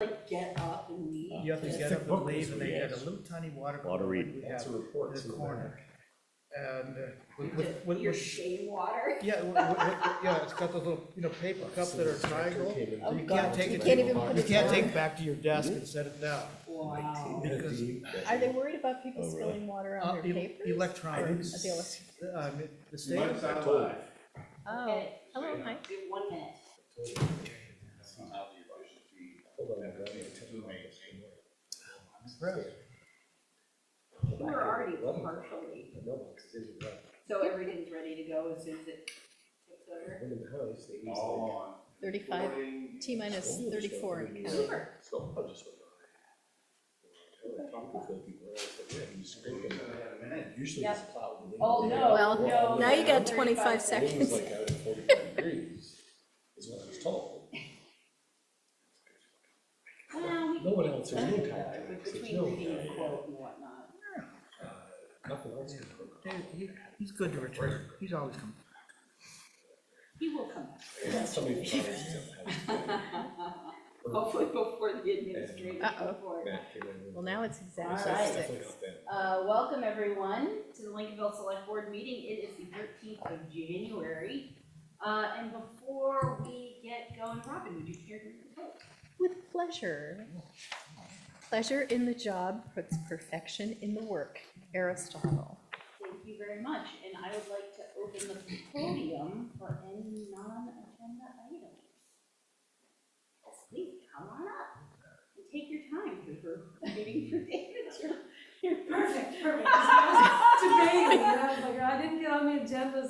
Like get up and leave. You have to get up and leave, and they had a little tiny water bottle like we have in the corner. And with Your shea water. yeah, yeah, it's got those little paper cups that are triangle. Oh, You God. can't take You it. can't even put You it can't down. take it back to your desk and set it down. Wow. Because Are they worried about people spilling water on their papers? electronics. Or the The state. Oh, Okay. hello, hi. We have 1 minute. We're already partially. So everything's ready to go as soon as it takes over. 35, T minus 34 and counting. Super. Usually Yep. it's plowed. Oh, no. Well, no, now you got 35 25 It was seconds. like out at 45 degrees, is what I was told. Well, we No one else, there's no can time. There's between no, reading the quote and whatnot. nothing else. He's good to return. He's always coming. He will come back. Somebody from finance has Hopefully before the administrative Uh-oh. report. Well, now it's All exactly right. 6. Welcome everyone to the Lincolnville Select Board meeting. It is the 13th of January. And before we get going, Robin, would you care to read the vote? With pleasure. Pleasure in the job puts perfection in the work. Aristotle. Thank you very much. And I would like to open the podium for any non-agenda items. Yes, please come on up and take your time because we're waiting for David. Perfect. I was debating, and I was like, I didn't get on the agenda,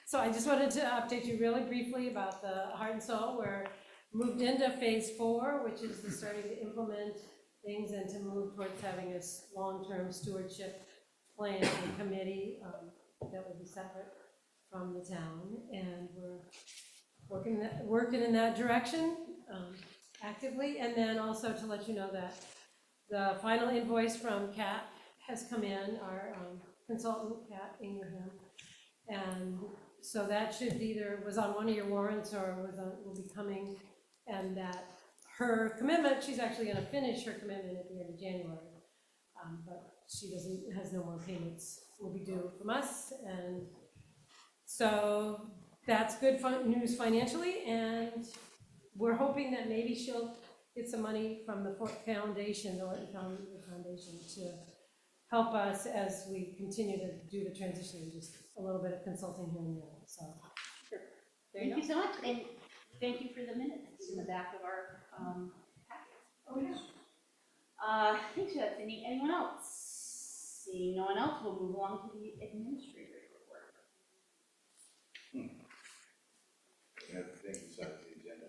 so I just wanted to update you really briefly about the Heart and Soul. We're moved into phase 4, which is the starting to implement things and to move towards having a long-term stewardship plan and committee that would be separate from the town, and we're working in that direction actively. And then also to let you know that the final invoice from Kat has come in, our consultant, Kat Ingraham. And so that should either was on one of your warrants or will be coming, and that her commitment, she's actually gonna finish her commitment at the end of January. But she has no more payments will be due from us. And so that's good news financially, and we're hoping that maybe she'll get some money from the foundation, the Orton Foundation, to help us as we continue to do the transition, just a little bit of consulting here and there, so. Sure. Thank you so much, and thank you for the minutes in the back of our packets. Oh, yeah. Thanks for that, Cindy. Anyone else? Seeing no one else, we'll move along to the administrator's report. Everything besides the agenda.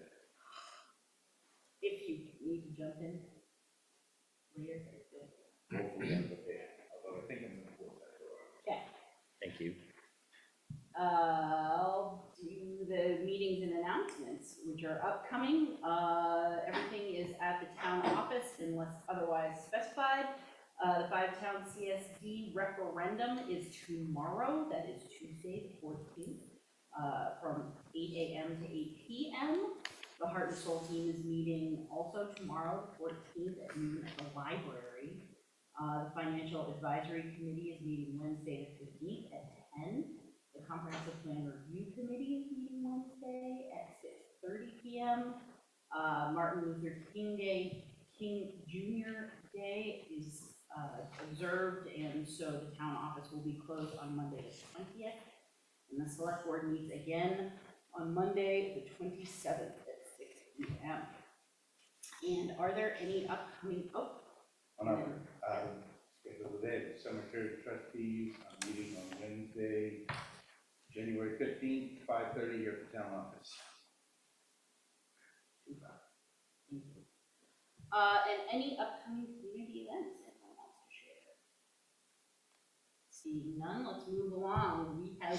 If you need to jump in later. Hopefully I'm prepared, although I think I'm gonna close that door. Okay. Thank you. I'll do the meetings and announcements, which are upcoming. Everything is at the town office unless otherwise specified. The 5-town CSD referendum is tomorrow. That is Tuesday, the 14th, from 8 a.m. to 8 p.m. The Heart and Soul team is meeting also tomorrow, the 14th, at noon at the library. The Financial Advisory Committee is meeting Wednesday, the 15th at 10. The Comprehensive Plan Review Committee is meeting Wednesday at 6:30 p.m. Martin Luther King Jr. Day is observed, and so the town office will be closed on Monday the 20th. And the select board meets again on Monday the 27th at 6 p.m. And are there any upcoming, On our schedule today, the cemetery trustees are meeting on Wednesday, January 15th, 5:30 here at the town office. and any upcoming community events anyone wants to share? Seeing none, let's move along. We have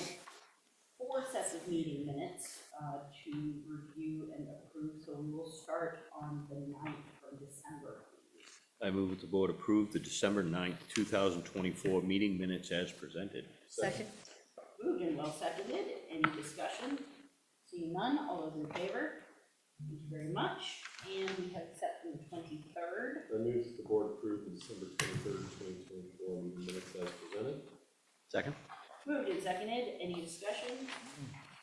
4 sets of meeting minutes to review and approve, so we will start on the 9th from December. I move that the board approve the December 9th, 2024 meeting minutes as presented. Second. Moved and well seconded. Any discussion? Seeing none, all those in favor? Thank you very much. And we have set the I move that the board approve the December 23rd, 2024 meeting minutes as presented. Second? Moved and seconded, any discussion?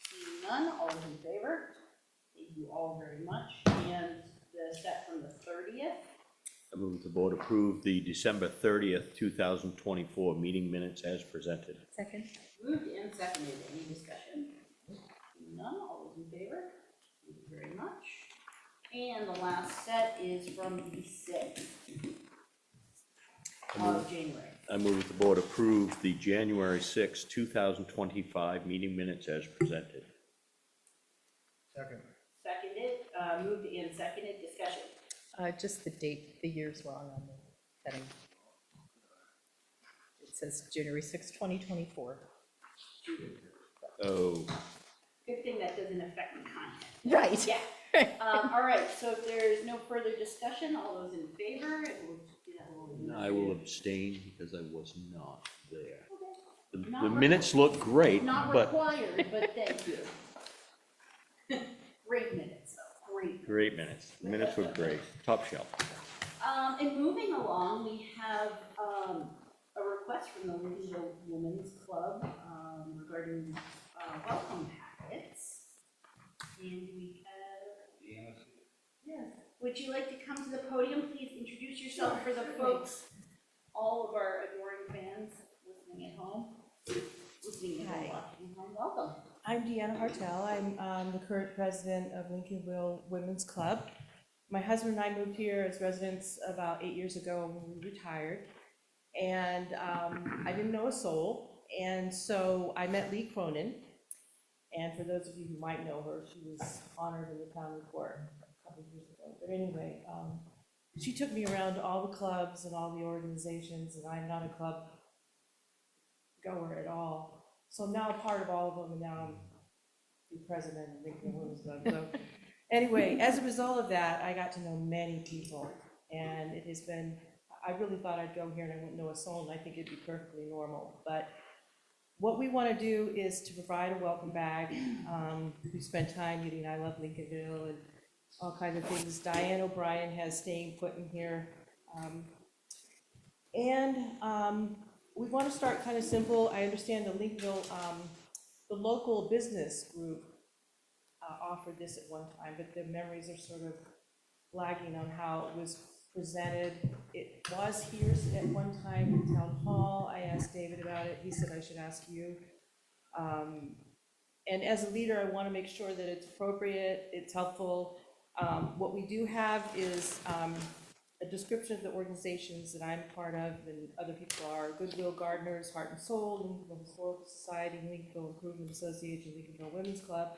Seeing none, all those in favor? Thank you all very much, and the set from the 30th. I move that the board approve the December 30th, 2024 meeting minutes as presented. Second. Moved and seconded, any discussion? Seeing none, all those in favor? Thank you very much. And the last set is from the 6th of January. I move that the board approve the January 6, 2025 meeting minutes as presented. Second. Seconded, moved and seconded, discussion. Just the date, the year's wrong on the heading. It says January 6, 2024. Oh, Good thing that doesn't affect the content. Right. Yeah. All right, so if there's no further discussion, all those in favor, and we'll do that little. I will abstain because I was not there. Okay. The Not minutes look great, Not but required, but thank you. Great minutes, though, great. great minutes. The minutes were great, top shelf. And moving along, we have, a request from the Lincolnville Women's Club, regarding, welcome packets. And we have, yes, would you like to come to the podium, please introduce yourself for the folks, all of our adoring fans listening at home, listening at home, Hi. watching at home, welcome. I'm Deanna Hartel. I'm the current president of Lincolnville Women's Club. My husband and I moved here as residents about 8 years ago when we retired. And I didn't know a soul. And so I met Lee Cronin. And for those of you who might know her, she was honored in the town report a couple of years ago. But anyway, she took me around to all the clubs and all the organizations, and I'm not a club goer at all. So I'm now a part of all of them, and now I'm the president of Lincoln Women's Club. So anyway, as a result of that, I got to know many people, and it has been, I really thought I'd go here and I wouldn't know a soul, and I think it'd be perfectly normal. But what we want to do is to provide a welcome bag. We spent time eating I Love Lincolnville and all kinds of things. Diane O'Brien has staying put in here. We want to start kind of simple. I understand the Lincolnville, the local business group offered this at one time, but the memories are sort of lagging on how it was presented. It was here at one time in Town Hall. I asked David about it. He said I should ask you. And as a leader, I want to make sure that it's appropriate, it's helpful. What we do have is a description of the organizations that I'm part of and other people are: Goodwill Gardeners, Heart and Soul, Lincolnville Historical Society, Lincolnville Improvement Association, Lincolnville Women's Club.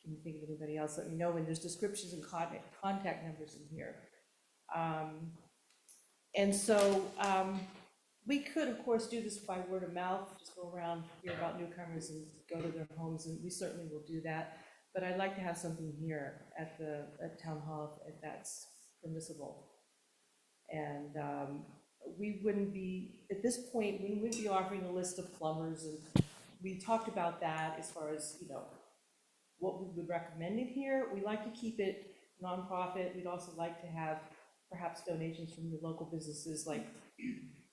If you think of anybody else, let me know. And there's descriptions and contact numbers in here. We could, of course, do this by word of mouth, just go around, hear about newcomers and go to their homes, and we certainly will do that. But I'd like to have something here at Town Hall if that's permissible. And we wouldn't be, at this point, we wouldn't be offering a list of plumbers, and we talked about that as far as, you know, what we would recommend in here. We like to keep it nonprofit. We'd also like to have perhaps donations from your local businesses like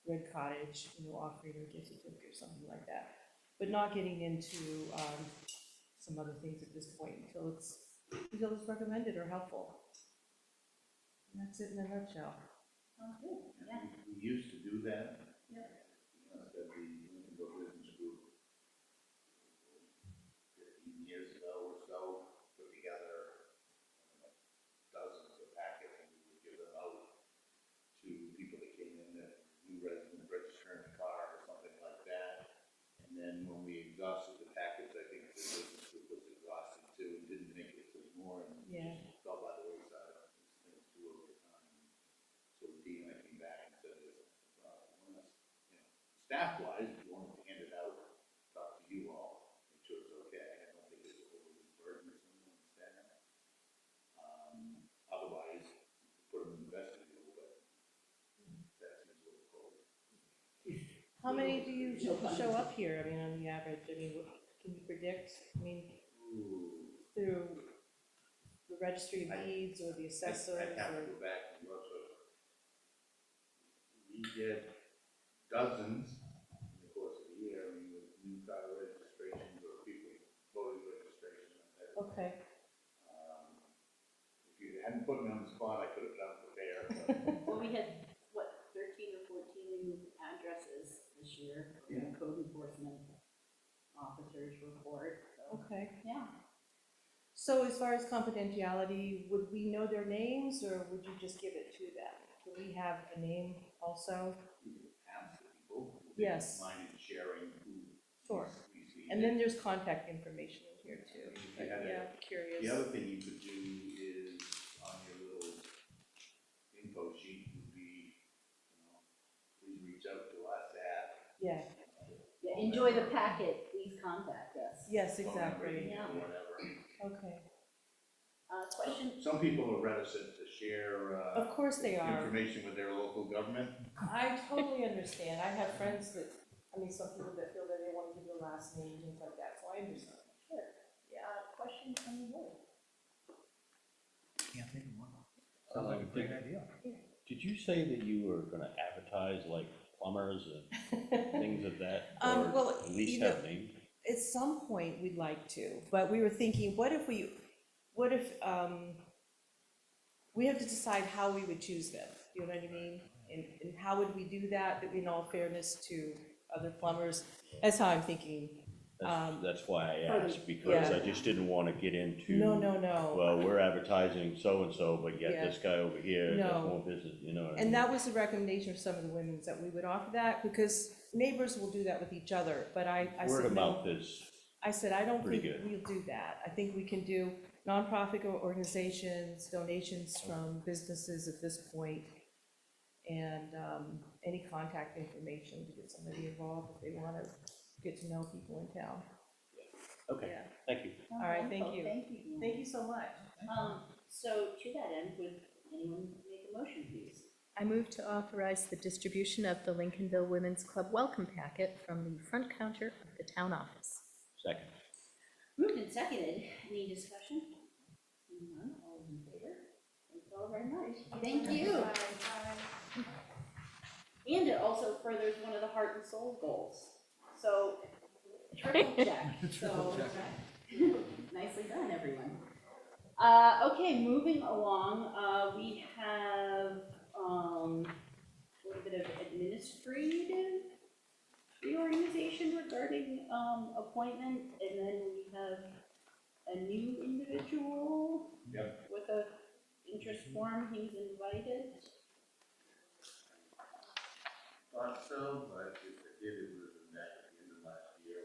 Red Cottage, you know, offering a gift certificate or something like that, but not getting into some other things at this point until it's recommended or helpful. And that's it in a nutshell. Sounds good, yeah. We used to do that. Yep. That the Lincolnville Business Group 15 years ago or so put together dozens of packets, and we would give them out to people that came in, that new resident registering a car or something like that. And then when we exhausted the packets, I think the business group was exhausted too and didn't make it anymore, and Yeah. just fell by the wayside. Things do over time. So Dean and I came back and said, staff-wise, if you wanted to hand it out, talk to you all, make sure it's okay. I don't think it's overly burdensome on staff. Otherwise, put them in the vestibule, but that seems a little cold. How many do you show up here? I mean, on the average, I mean, what can you predict? I mean, through the registry of deeds or the assessors I'd have to or? go back and look, so get dozens in the course of the year, I mean, with new car registrations or people voting registration. Okay. If you hadn't put me on the spot, I could have done it there. Well, we had, what, 13 or 14 new addresses this year from the code enforcement officers report, so, Okay. yeah. So as far as confidentiality, would we know their names, or would you just give it to them? Do we have a name also? Ask the people who Yes. mind in sharing who. Sure. we see. And then there's contact information in here too. You had Yeah, it. curious. The other thing you could do is on your little info sheet would be, please reach out to us at. Yeah, Yeah, enjoy the packet, please contact us. yes, phone number, exactly. Yeah. or whatever. Okay. Question? Some people are reticent to share, Of course they are. information with their local government. I totally understand. I have friends that, I mean, some people that feel that they want to give their last name, things like that, so I understand. Sure. Yeah, question from the board? Can't think of one. Sounds like a great idea. Did you say that you were gonna advertise like plumbers and things of that? Well, Or at least you know, have names? At some point, we'd like to, but we were thinking, what if we have to decide how we would choose them, you know what I mean? And how would we do that, in all fairness to other plumbers? That's how I'm thinking. That's why I asked, because yeah. I just didn't wanna get into. No, no, no. Well, we're advertising so-and-so, but yet Yeah. this guy over here No. does more business, you know what I mean? And that was the recommendation of some of the women's, that we would offer that, because neighbors will do that with each other, but I Word said, of mouth no. is, I said, I don't Pretty think good. we'll do that. I think we can do nonprofit organizations, donations from businesses at this point, and any contact information to get somebody involved if they want to get to know people in town. okay, Yeah. thank you. All right, thank you. Thank you. Deanna. Thank you so much. So to that end, would anyone make a motion, please? I move to authorize the distribution of the Lincolnville Women's Club welcome packet from the front counter of the town office. Second. Moved and seconded, any discussion? Seeing none, all those in favor? Thank you all very much. Thank you. And it also furthers one of the heart and soul goals. So, triple check, so. Nicely done, everyone. Okay, moving along, we have, a little bit of administrative reorganization regarding, appointment, and then we have a new individual. Yep. With a interest form, he's invited. Thought so, but if I did, it was in that at the end of last year.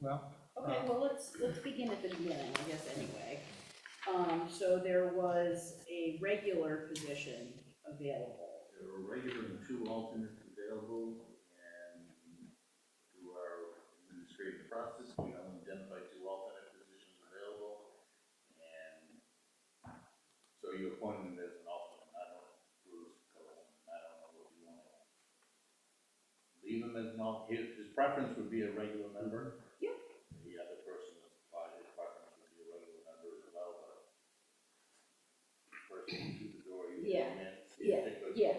Well, Okay, well, let's begin at the beginning, I guess, anyway. So there was a regular position available. There were regular and two alternates available, and through our administrative process, we identified two alternate positions available. And so you appointed him as an alternate, I don't, Bruce, I don't know what you want to. Leave him as an alternate, his preference would be a regular member. Yep. The other person was, his preference would be a regular member as well, but first thing through the door, you Yeah. come in. Yeah,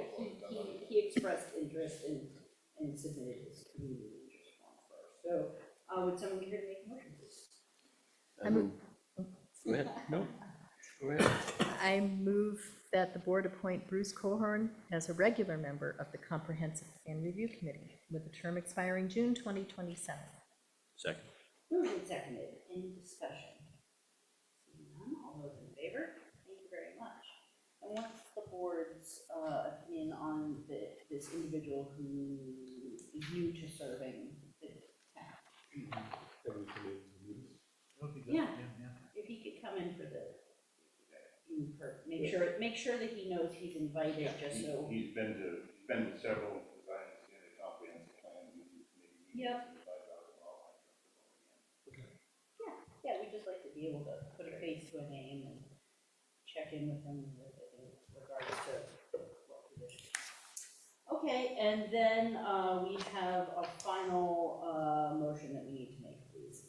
he expressed interest and submitted his community interest form first. So, would someone be here to make a motion, please? I move- Go ahead, no, go ahead. I move that the board appoint Bruce Cohorn as a regular member of the Comprehensive Plan Review Committee with a term expiring June 2027. Second. Moved and seconded, any discussion? Seeing none, all those in favor? Thank you very much. And what's the board's opinion on this individual who is new to serving the town? it'll be good. Yeah. If he could come in for the, make sure that he knows he's invited, just so. He's been to several, as I understand, the comprehensive plan review committee meetings. Yep. and advised us all, I trust him again. Yeah, we'd just like to be able to put a face to a name and check in with them in regards to what position. Okay, and then we have a final motion that we need to make, please.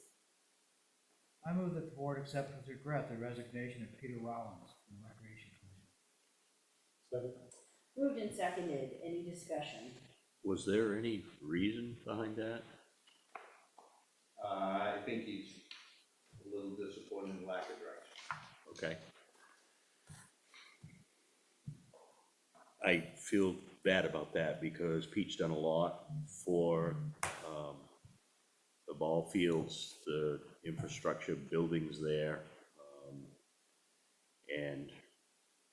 I move that the board accept with regret the resignation of Peter Rollins from the Recreation Commission. Moved and seconded, any discussion? Was there any reason behind that? I think he's a little disappointed in lack of direction. Okay. I feel bad about that because Pete's done a lot for the ball fields, the infrastructure, buildings there. And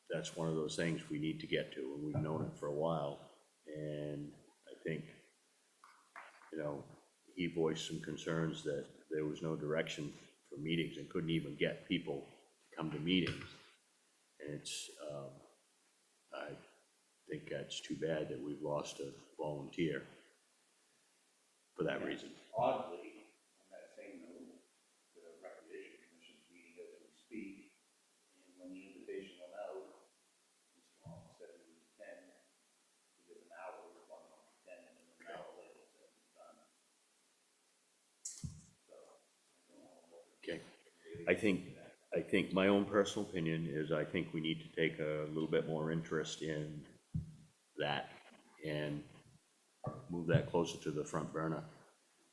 that's one of those things we need to get to, and we've known it for a while. And I think, he voiced some concerns that there was no direction for meetings and couldn't even get people to come to meetings. And it's, I think that's too bad that we've lost a volunteer for that reason. Oddly, on that same note, the Recreation Commission's meeting as we speak, and when the invitation went out, Mr. Long said it was 10, he was an hour, it was 10, and then an hour later said it was done. So, I don't know what. Okay. I think my own personal opinion is I think we need to take a little bit more interest in that and move that closer to the front burner,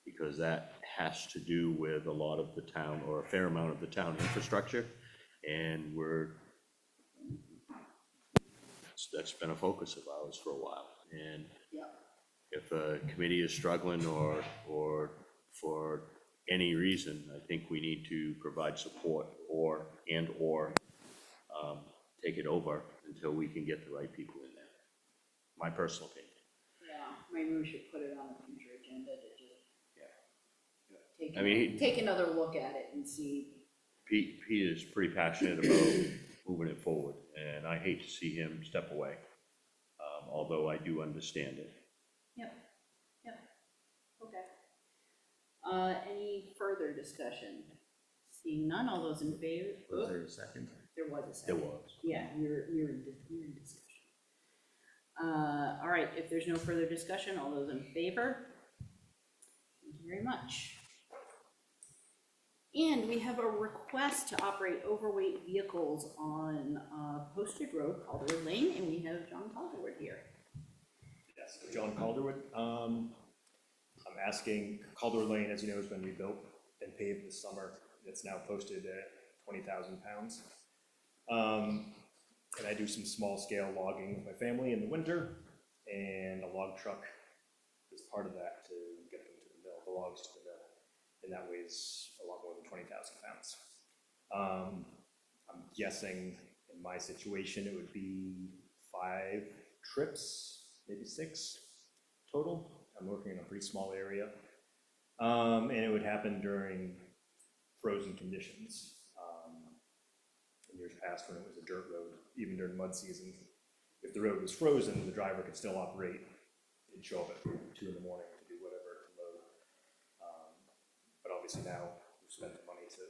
because that has to do with a lot of the town, or a fair amount of the town infrastructure, and that's been a focus of ours for a while. And Yep. if a committee is struggling or for any reason, I think we need to provide support or take it over until we can get the right people in there. My personal opinion. Yeah, maybe we should put it on a future agenda to just I mean, take another look at it and see. Pete is pretty passionate about moving it forward, and I hate to see him step away, although I do understand it. Yep, okay. Any further discussion? Seeing none, all those in favor? Was there a second? There was a There second. was. Yeah, you're in discussion. All right, if there's no further discussion, all those in favor? Thank you very much. And we have a request to operate overweight vehicles on Posted Road, Calder Lane, and we have John Calderwood here. Yes, John Calderwood. I'm asking, Calderwood Lane, as you know, has been rebuilt and paved this summer. It's now posted at 20,000 pounds. And I do some small scale logging with my family in the winter, and a log truck is part of that to get them to the mill, the logs to the mill. And that weighs a lot more than 20,000 pounds. I'm guessing in my situation, it would be 5 trips, maybe 6 total. I'm working in a pretty small area. And it would happen during frozen conditions. In years past, when it was a dirt road, even during mud season, if the road was frozen, the driver could still operate. He'd show up at 2 in the morning to do whatever to load. But obviously now we've spent the money to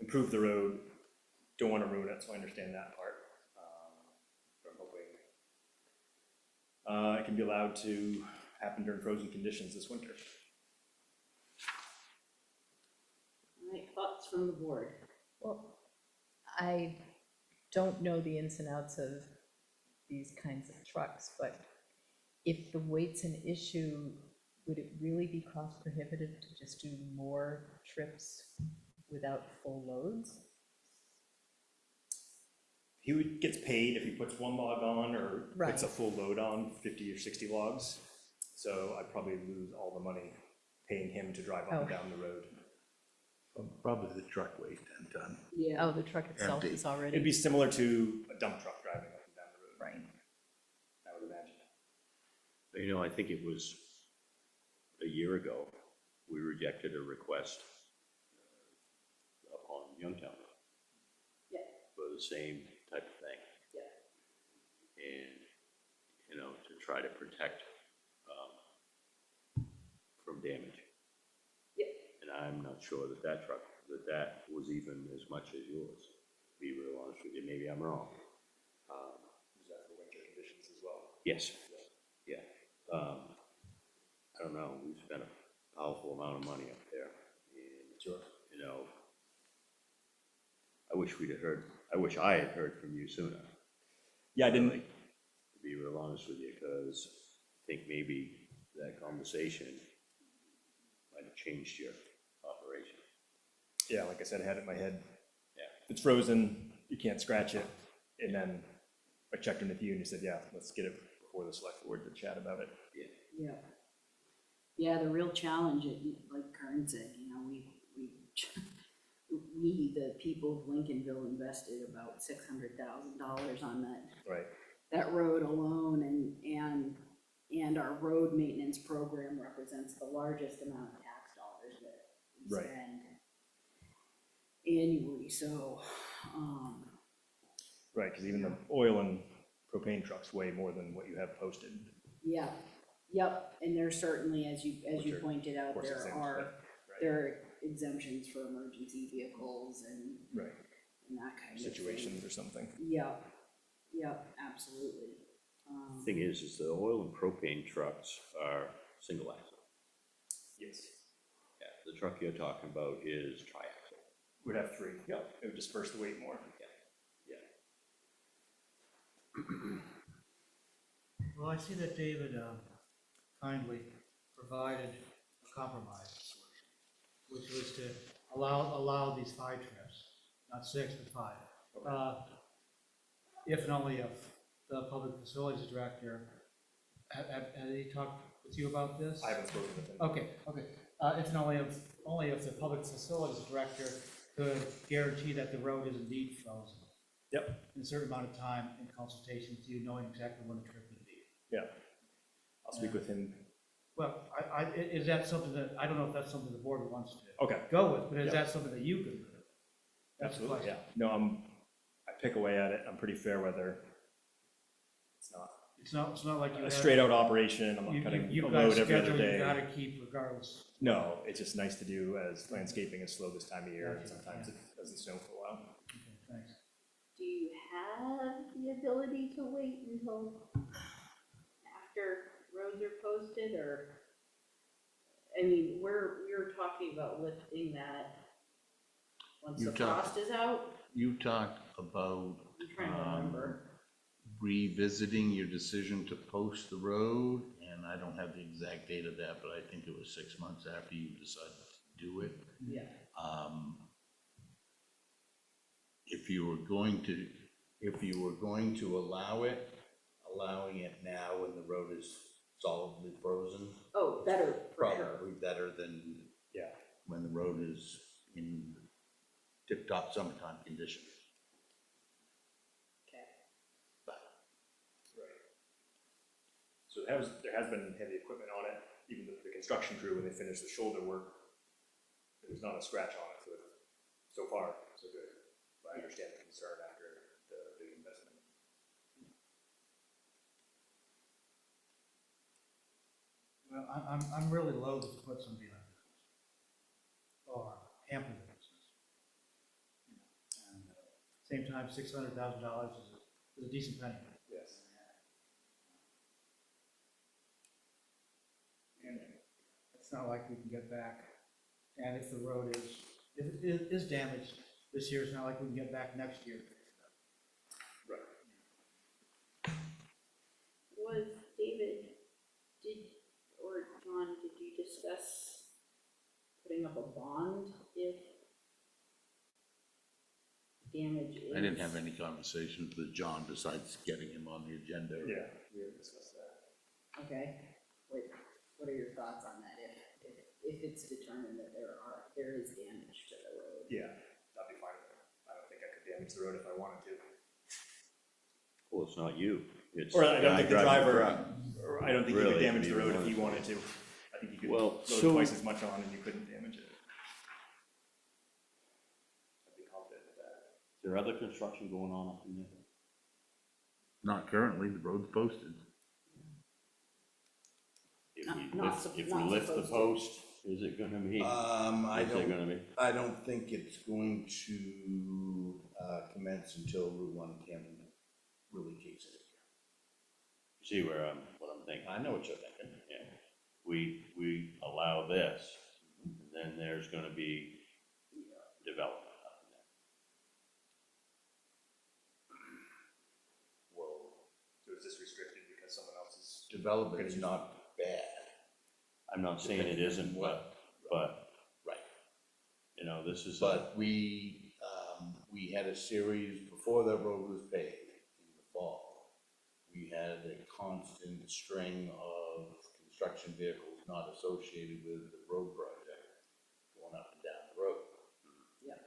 improve the road. Don't want to ruin it, so I understand that part. But I'm hoping it can be allowed to happen during frozen conditions this winter. All right, thoughts from the board? Well, I don't know the ins and outs of these kinds of trucks, but if the weight's an issue, would it really be cost prohibitive to just do more trips without full loads? He gets paid if he puts one log on or puts a Right. full load on, 50 or 60 logs. So I'd probably lose all the money paying him to drive up and down the road. Probably the truck weighs 10 ton. Yeah. Oh, the truck itself Empty. is already, It'd be similar to a dump truck driving up and down the road, right. I would imagine. I think it was a year ago, we rejected a request up on Youngtown. Yeah. For the same type of thing. Yeah. And, to try to protect from damage. Yeah. And I'm not sure that that was even as much as yours, to be real honest with you. Maybe I'm wrong. Is that for winter conditions as well? Yes, yeah. I don't know, we've spent a powerful amount of money up there. And, Sure. I wish I had heard from you sooner. Yeah, I didn't, To be real honest with you, because I think maybe that conversation might have changed your operation. yeah, like I said, I had it in my head. Yeah. It's frozen, you can't scratch it. And then I checked in with you and you said, yeah, let's get it before the select board to chat about it. Yeah. Yeah, the real challenge, like Karen said, we, the people of Lincolnville invested about $600,000 on Right. that road alone, and our road maintenance program represents the largest amount of tax dollars that we Right. spend annually, so, Right, because even the oil and propane trucks weigh more than what you have posted. yeah, yep, and there's certainly, as Which you are, pointed out, of course, there exempt, are, right. there are exemptions for emergency vehicles and Right, that kind of situations thing. or something. Yep, absolutely. Thing is the oil and propane trucks are single axle. Yes. Yeah, the truck you're talking about is tri-axle. Would have 3. Yep. It would disperse the weight more. Well, I see that David kindly provided a compromise solution, which was to allow these 5 trips, not 6, but 5. If and only if the public facilities director, had he talked with you about this? I haven't spoken with him. Okay. If and only if the public facilities director could guarantee that the road is indeed frozen. Yep. In a certain amount of time in consultation with you, knowing exactly when the trip would be. Yeah. I'll speak with him. Well, is that something that, I don't know if that's something the board wants to Okay. go with, but is Yep. that something that you could do? That's the Absolutely, question. yeah. No, I pick away at it. I'm pretty fair weather. It's not It's not like you a have. straight out operation. I'm not cutting a You've got a load every other schedule you day. gotta keep regardless. No, it's just nice to do as landscaping is slow this time of year and Gotcha, sometimes yeah. it doesn't snow for a while. Okay, thanks. Do you have the ability to wait until after roads are posted, or, I mean, we're talking about lifting that once the You talk- frost is out? You talked about I'm trying to remember. revisiting your decision to post the road, and I don't have the exact date of that, but I think it was 6 months after you decided to do it. Yeah. If you were going to allow it, allowing it now when the road is solidly frozen, Oh, better, for sure. probably better than Yeah. when the road is in tip-top summertime condition. Okay. Right. So there has been heavy equipment on it, even the construction crew, when they finish the shoulder work, there's not a scratch on it, so far, so good. But I understand the concern after the big investment. Well, I'm really loath to put somebody on this, or hamper the business. And same time, $600,000 is a decent penny. Yes. And it's not like we can get back, and if the road is damaged this year, it's not like we can get back next year. Right. Was David, or John, did you discuss putting up a bond if damage is? I didn't have any conversations with John besides getting him on the agenda. Yeah, we have discussed that. Okay, what are your thoughts on that, if it's determined that there is damage to the road? Yeah, that'd be fine. I don't think I could damage the road if I wanted to. Well, it's not you. It's Or I don't guy think the driving driver, or I don't think he Really, could damage to the be road if he honest. wanted to. I think you could Well, load so- twice as much on and you couldn't damage it. I'd be confident with that. Is there other construction going on up in there? Not currently, the road's posted. If Not- we not lift, sup- if not we lift the supposed to. post, is it gonna be? I don't think it's going to commence until Route 1 can really case it. See what I'm thinking? I know what you're thinking. Yeah, we allow this, and then there's gonna be development up in there. Well, development's not bad. I'm not saying it isn't, but, Right. you know, this is. But we had a series, before that road was paved in the fall, we had a constant string of construction vehicles not associated with the road project going up and down the road. Yep.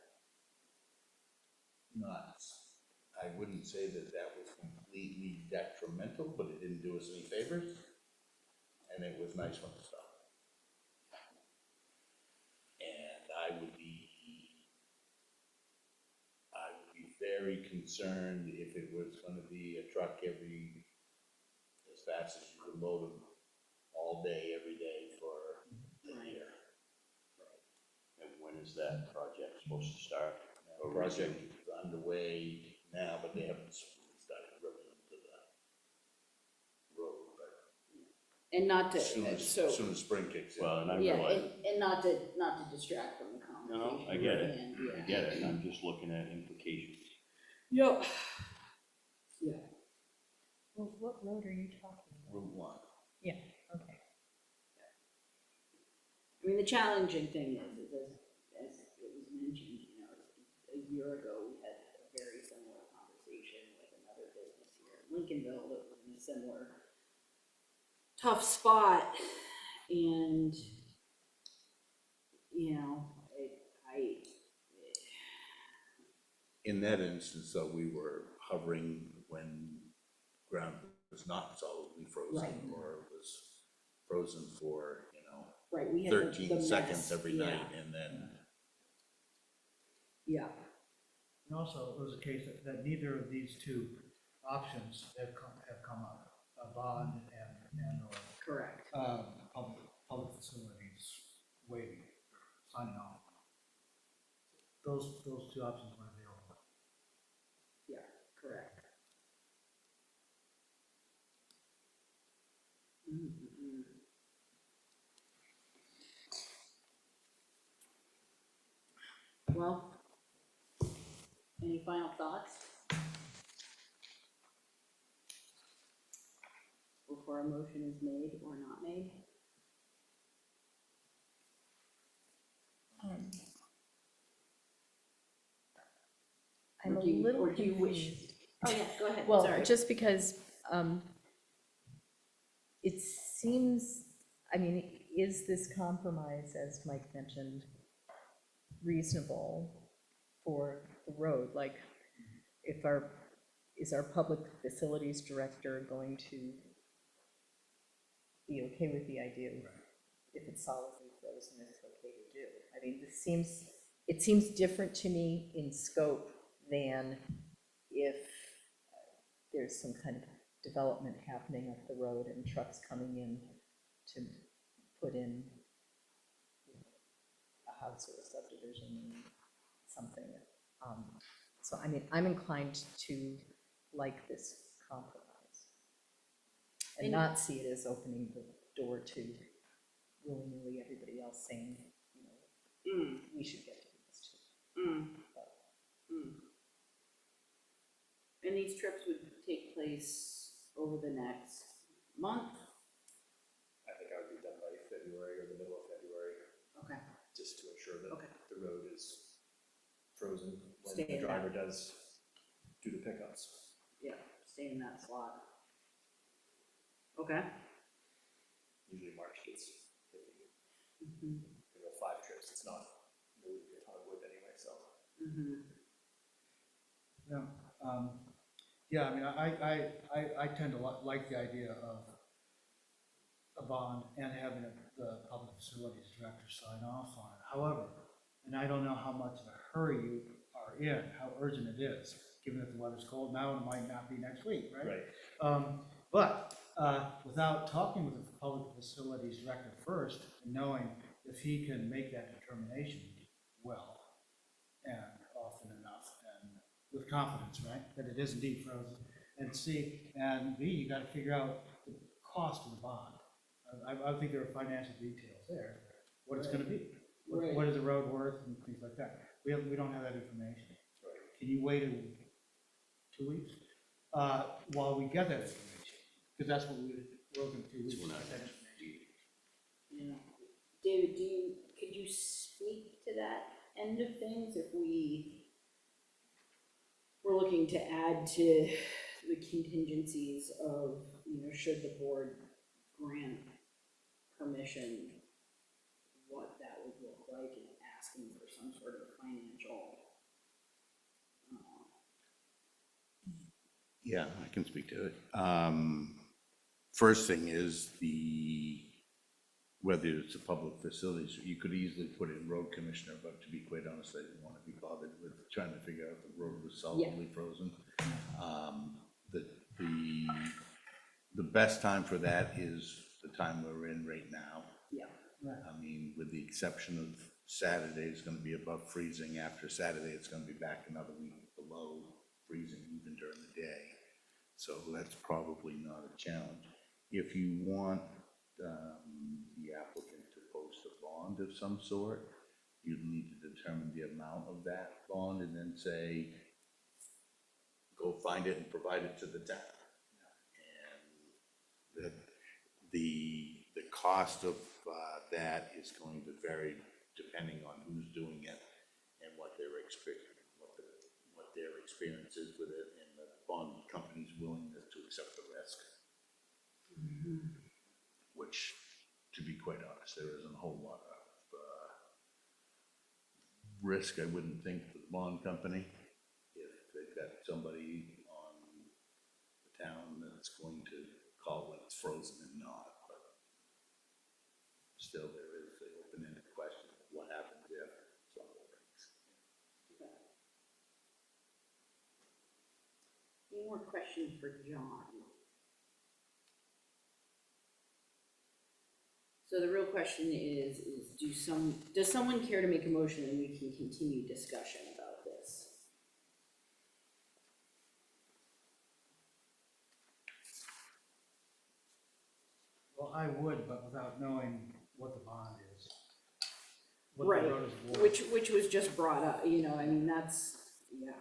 I wouldn't say that that was completely detrimental, but it didn't do us any favors, and it was nice when it stopped. And I would be very concerned if it was gonna be a truck as fast as you could load them all day, every day for a year. And when is that project supposed to start? The project is underway now, but they haven't started ripping into the road, but And not to, as soon as spring kicks in. Well, and I yeah, realize, and not to distract from the no, conversation. I get it, And, I yeah. get it, I'm just looking at implications. Yep. Yeah. Well, what road are you talking about? Route 1. Yeah, okay. I mean, the challenging thing is as it was mentioned, you know, a year ago, we had a very similar conversation with another business here in Lincolnville that was in a similar tough spot. And, you know, In that instance, though, we were hovering when ground was not solidly frozen, Right. or it was frozen for, right, we had the 13 seconds mess, every yeah. night, and then, Yeah, And also, it was a case that neither of these two options have come up, bond and or correct. public facilities waiving, signing off. Those two options weren't available. Yeah, correct. Mm-mm-mm. Well, any final thoughts? Before a motion is made or not made? I'm Or a do you- little or do you wish- confused. Oh, yeah, go ahead, Well, sorry. just because it seems, I mean, is this compromise, as Mike mentioned, reasonable for the road? Like, is our public facilities director going to be okay with the idea of if it's solidly frozen, it's okay to do? I mean, it seems different to me in scope than if there's some kind of development happening up the road and trucks coming in to put in a house or a subdivision, something. So I mean, I'm inclined to like this compromise and And- not see it as opening the door to willy-nilly everybody else saying, you know, we should get to this too. And these trips would take place over the next month? I think I would be done by February or the middle of February, Okay. just to ensure that Okay. the road is frozen when Stay the in driver does do the pickups. Yeah, stay in that slot. Okay. Usually March gets iffy. Mhm. You know, 5 trips, it's not really a ton of wood anyway, so. Mhm. Yeah, yeah, I mean, I tend to like the idea of a bond and having the public facilities director sign off on it. However, and I don't know how much of a hurry you are in, how urgent it is, given that the weather's cold now and it might not be next week, right? But without talking with the public facilities director first, and knowing if he can make that determination well and often enough and with confidence, right, that it is indeed frozen, and C, and B, you gotta figure out the cost of the bond. I think there are financial details there, what it's gonna be. Right. What is the road worth and things like that. We don't have that information. Can you wait 2 weeks while we get that information? Because that's what we would working 2 weeks. So we're not- Yeah. David, could you speak to that end of things if we're looking to add to the contingencies of, should the board grant permission, what that would look like and asking for some sort of financial. Yeah, I can speak to it. First thing is whether it's a public facility, so you could easily put in road commissioner, but to be quite honest, I didn't want to be bothered with trying to figure out if the road was solidly frozen. The best time for that is the time we're in right now. Yeah. I mean, with the exception of Saturday, it's gonna be above freezing. After Saturday, it's gonna be back another week below freezing even during the day. So that's probably not a challenge. If you want the applicant to post a bond of some sort, you'd need to determine the amount of that bond and then say, go find it and provide it to the town. And the cost of that is going to vary depending on who's doing it and what their experience is with it, and the bond company's willingness to accept the risk. Which, to be quite honest, there isn't a whole lot of risk, I wouldn't think, for the bond company. If they've got somebody on the town that's going to call when it's frozen and not, but still there is the open-ended question of what happens if something breaks. Any more questions for John? So the real question is does someone care to make a motion and we can continue discussion about this? Well, I would, but without knowing what the bond is. What Right, the road is worth. which was just brought up, I mean, that's, yeah.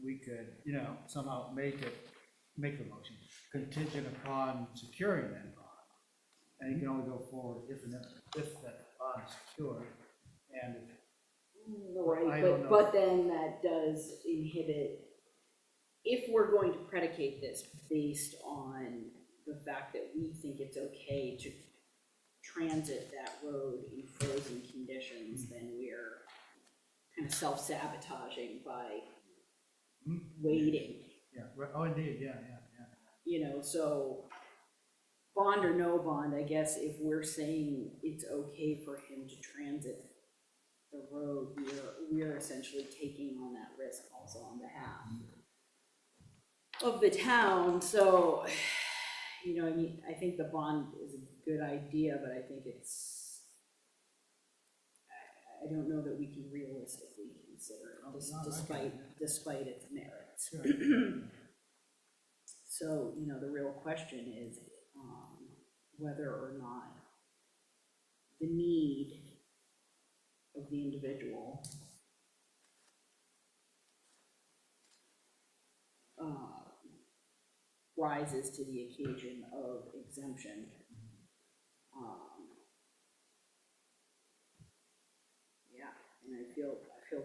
We could, somehow make the motion contingent upon securing that bond. And you can only go forward if that bond is secured, and I Right, don't know. but then that does inhibit, if we're going to predicate this based on the fact that we think it's okay to transit that road in frozen conditions, then we're kind of self-sabotaging by waiting. yeah, right, oh, indeed, yeah. So bond or no bond, I guess if we're saying it's okay for him to transit the road, we're essentially taking on that risk also on behalf of the town. So, I mean, I think the bond is a good idea, but I think I don't know that we can realistically consider it, despite its merits. Sure. So, the real question is whether or not the need of the individual rises to the occasion of exemption. Yeah, and I feel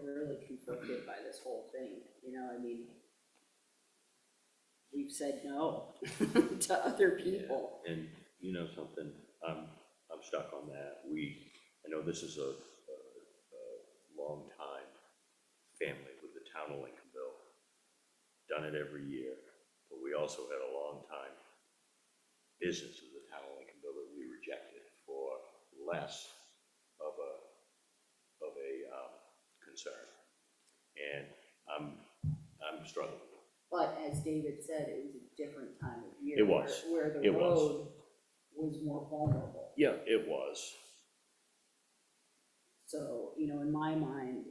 really conflicted by this whole thing, I mean, we've said no to other people. Yeah, and you know something, I'm stuck on that. I know this is a long time family with the town of Lincolnville, done it every year, but we also had a long time business of the town of Lincolnville that we rejected for less of a concern. And I'm struggling. But as David said, it was a different time of year. It was. Where the It was. road was more vulnerable. Yeah, it was. So, in my mind,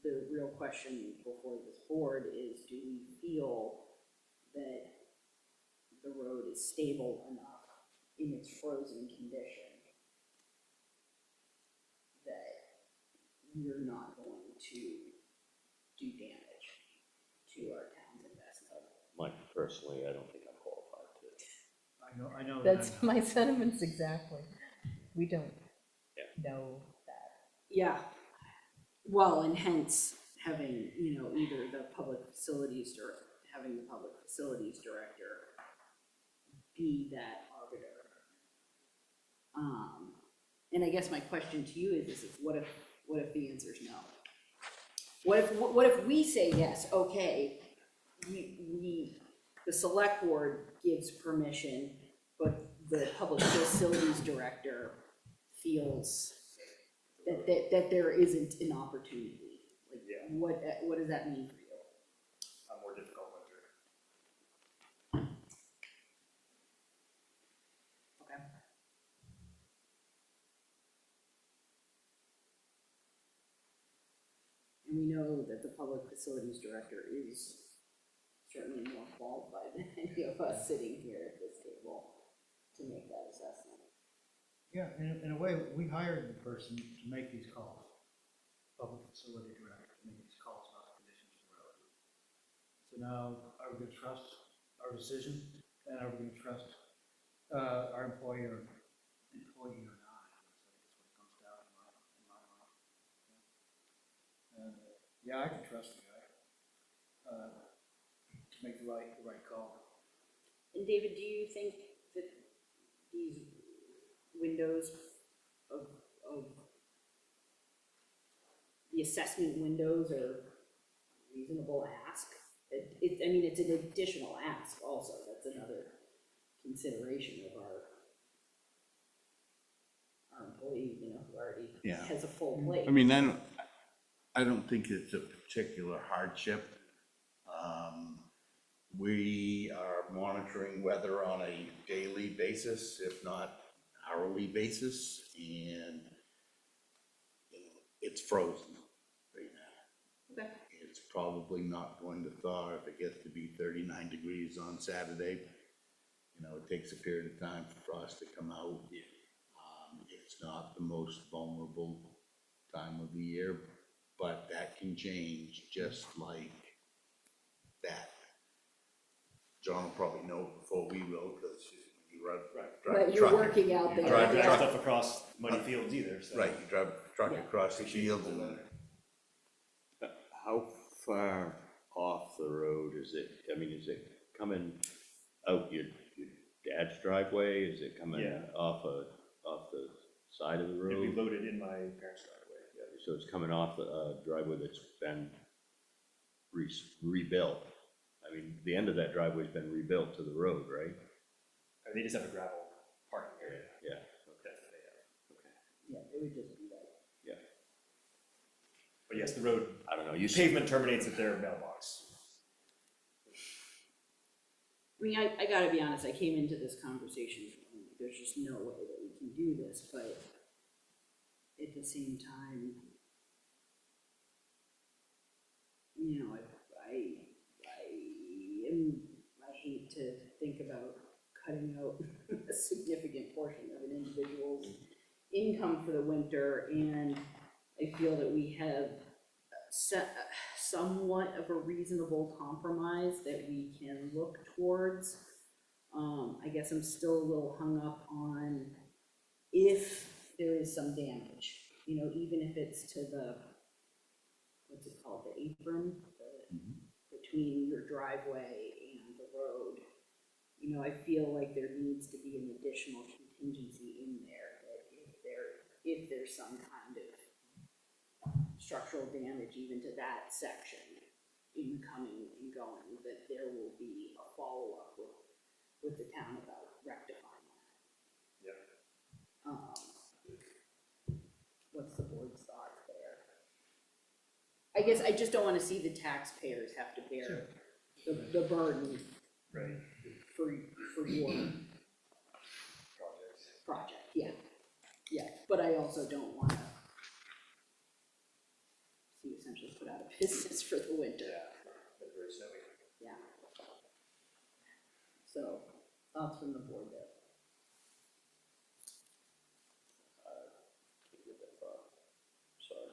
the real question before this board is, do we feel that the road is stable enough in its frozen condition that we're not going to do damage to our town's investment? Personally, I don't think I'm I know that. That's my sentiments exactly. We don't know that. Yeah, well, and hence having, either the public facilities having the public facilities director be that arbiter. And I guess my question to you is what if the answer is no? What if we say yes, okay, the select board gives permission, but the public facilities director feels that there isn't an opportunity? Like, Yeah. what does that mean for you? A more difficult winter. Okay. And we know that the public facilities director is certainly more qualified than any of us sitting here at this table to make that assessment. Yeah, in a way, we hired the person to make these calls, public facility director, to make these calls about the conditions of the road. So now, are we gonna trust our decision, and are we gonna trust, our employee or not? I guess what it comes down in my mind. And, yeah, I can trust the guy, to make the right call. And David, do you think that these windows of the assessment windows are reasonable ask? It's an additional ask also, that's another consideration of our employee, who already Yeah. has a full plate. I mean, I don't think it's a particular hardship. We are monitoring weather on a daily basis, if not hourly basis, and it's frozen right now. Okay. It's probably not going to thaw if it gets to be 39 degrees on Saturday. It takes a period of time for frost to come out. It's not the most vulnerable time of the year, but that can change just like that. John will probably know before we will, because you drive But a you're truck. working out you there. drive a Drive truck- stuff across muddy fields either, so. Right, you drive a truck Yeah. across the field and How far off the road is it? I mean, is it coming out your dad's driveway? Is it coming Yeah. off the side of the It'd be road? loaded in my parents' driveway, yeah. So it's coming off the driveway that's been rebuilt. I mean, the end of that driveway's been rebuilt to the road, right? And they just have a gravel parking area. Yeah. That they have. Yeah, it would just be that. Yeah. But yes, the road, I don't know, you pavement terminates at their mailbox. I mean, I gotta be honest, I came into this conversation, there's just no way that we can do this, but at the same time, I hate to think about cutting out a significant portion of an individual's income for the winter, and I feel that we have set somewhat of a reasonable compromise that we can look towards. I guess I'm still a little hung up on if there is some damage, even if it's to the, what's it called, the apron, between your driveway and the road. I feel like there needs to be an additional contingency in there, that if there's some kind of structural damage even to that section in coming and going, that there will be a follow-up with the town about rectifying that. Yep. What's the board's thoughts there? I guess I just don't wanna see the taxpayers have to bear the burden Right. for your Projects. project, yeah. Yeah, but I also don't wanna see essentially put out of business for the winter. Yeah, it's very snowy. Yeah. So, thoughts from the board there? Can't get that far. Sorry.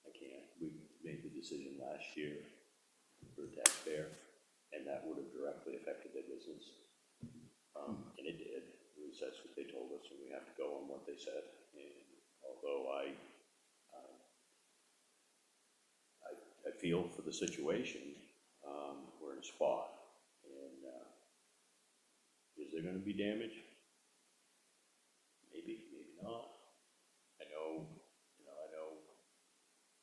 I can't. We made the decision last year for the taxpayer, and that would have directly affected their business. And it did, at least that's what they told us, and we have to go on what they said. And although I feel for the situation, we're in a spot, and is there gonna be damage? Maybe, maybe not. I know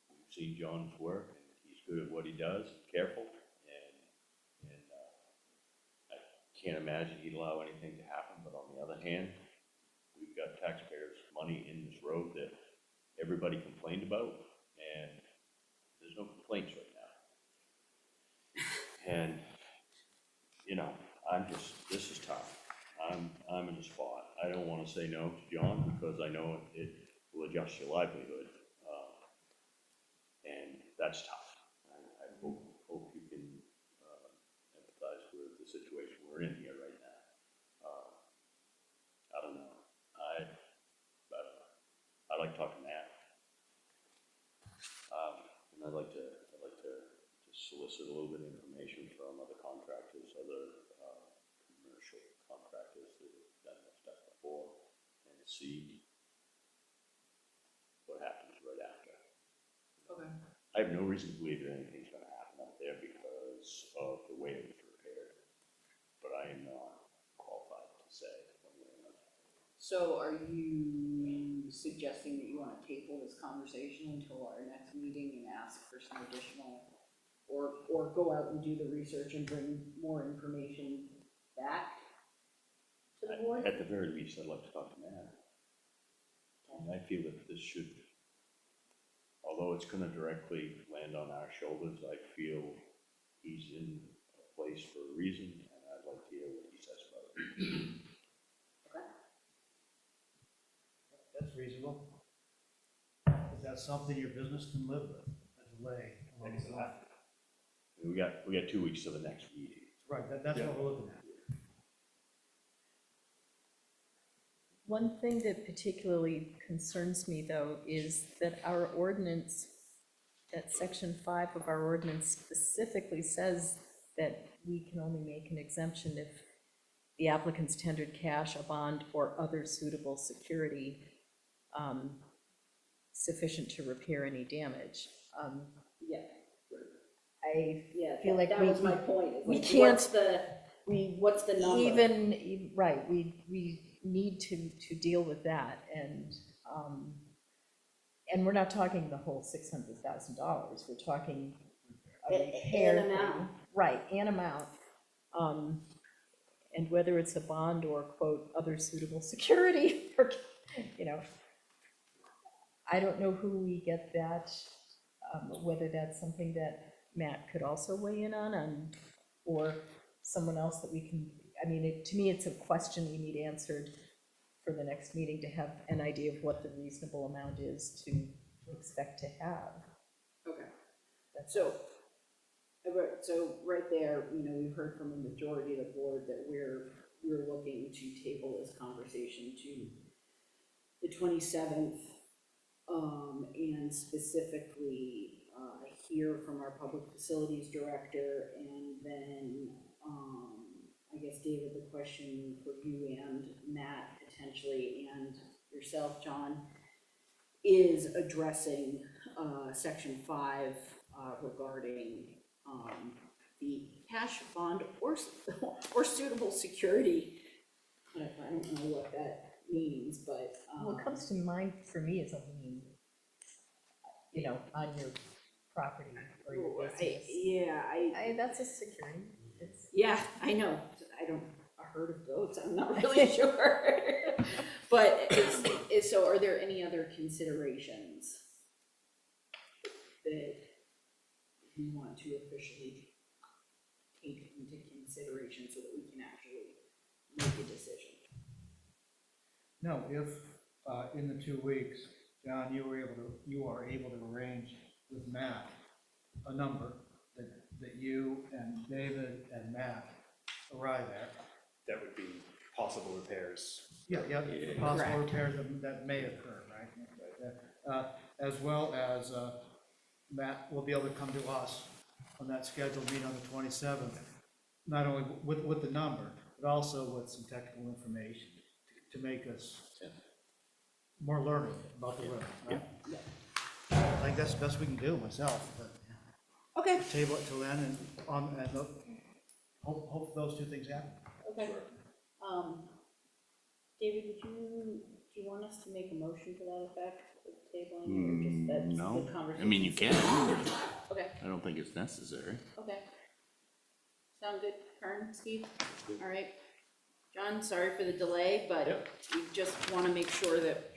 we've seen John's work, and he's good at what he does, careful, and I can't imagine he'd allow anything to happen, but on the other hand, we've got taxpayers' money in this road that everybody complained about, and there's no complaints right now. And, this is tough. I'm in a spot. I don't wanna say no to John, because I know it will adjust your livelihood. And that's tough. I hope you can empathize with the situation we're in here right now. I don't know. I like talking to Matt. And I'd like to just solicit a little bit of information from other contractors, other commercial contractors that have done this stuff before, and see what happens right after. Okay. I have no reason to believe that anything's gonna happen up there because of the way it was repaired, but I am not qualified to say one way or another. So are you suggesting that you want to table this conversation until our next meeting and ask for some additional, or go out and do the research and bring more information back to the board? At the very least, I'd like to talk to Matt. And I feel that this should, although it's gonna directly land on our shoulders, I feel he's in a place for a reason, and I'd like to hear what he says about it. Okay. That's reasonable. Is that something your business can live with, a delay? along the line? We got 2 weeks to the next meeting. Right, that's what we're looking at. One thing that particularly concerns me, though, is that our ordinance, that section 5 of our ordinance specifically says that we can only make an exemption if the applicant's tendered cash, a bond, or other suitable security sufficient to repair any damage. Yeah. I Yeah, feel like that was my point. It's we like, can't- what's the number? Right, we need to deal with that, and we're not talking the whole $600,000, we're talking a repair An amount. thing. Right, an amount, and whether it's a bond or, quote, other suitable security, or, I don't know who we get that, whether that's something that Matt could also weigh in on, or someone else that we can, to me, it's a question we need answered for the next meeting, to have an idea of what the reasonable amount is to expect to have. Okay. That's- So right there, we've heard from a majority of the board that we're looking to table this conversation to the 27th, and specifically hear from our public facilities director, and then I guess, David, the question for you and Matt potentially, and yourself, John, is addressing section 5 regarding the cash bond or suitable security. I don't know what that means, but. What comes to mind for me is a lien, on your property or your business. That's a security. Yeah, I know, I heard of those, I'm not really sure. But so are there any other considerations that you want to officially take into consideration so that we can actually make a decision? No, if, in the 2 weeks, John, you are able to arrange with Matt a number that you and David and Matt arrive at. That would be possible repairs. Yeah, possible Correct. repairs that may occur, right? As well as, Matt will be able to come to us on that scheduled meeting on the 27th, not only with the number, but also with some technical information to make us more learning about the road, right? Yeah. I think that's the best we can do myself, but Okay, table it till then and hope those two things happen. okay. David, do you want us to make a motion to that effect, with tabling, or just that's No, the I conversation? mean, you can. Okay, I don't think it's necessary. okay. Sound good, Karen, Steve? All right. John, sorry for the delay, but Yep. we just want to make sure that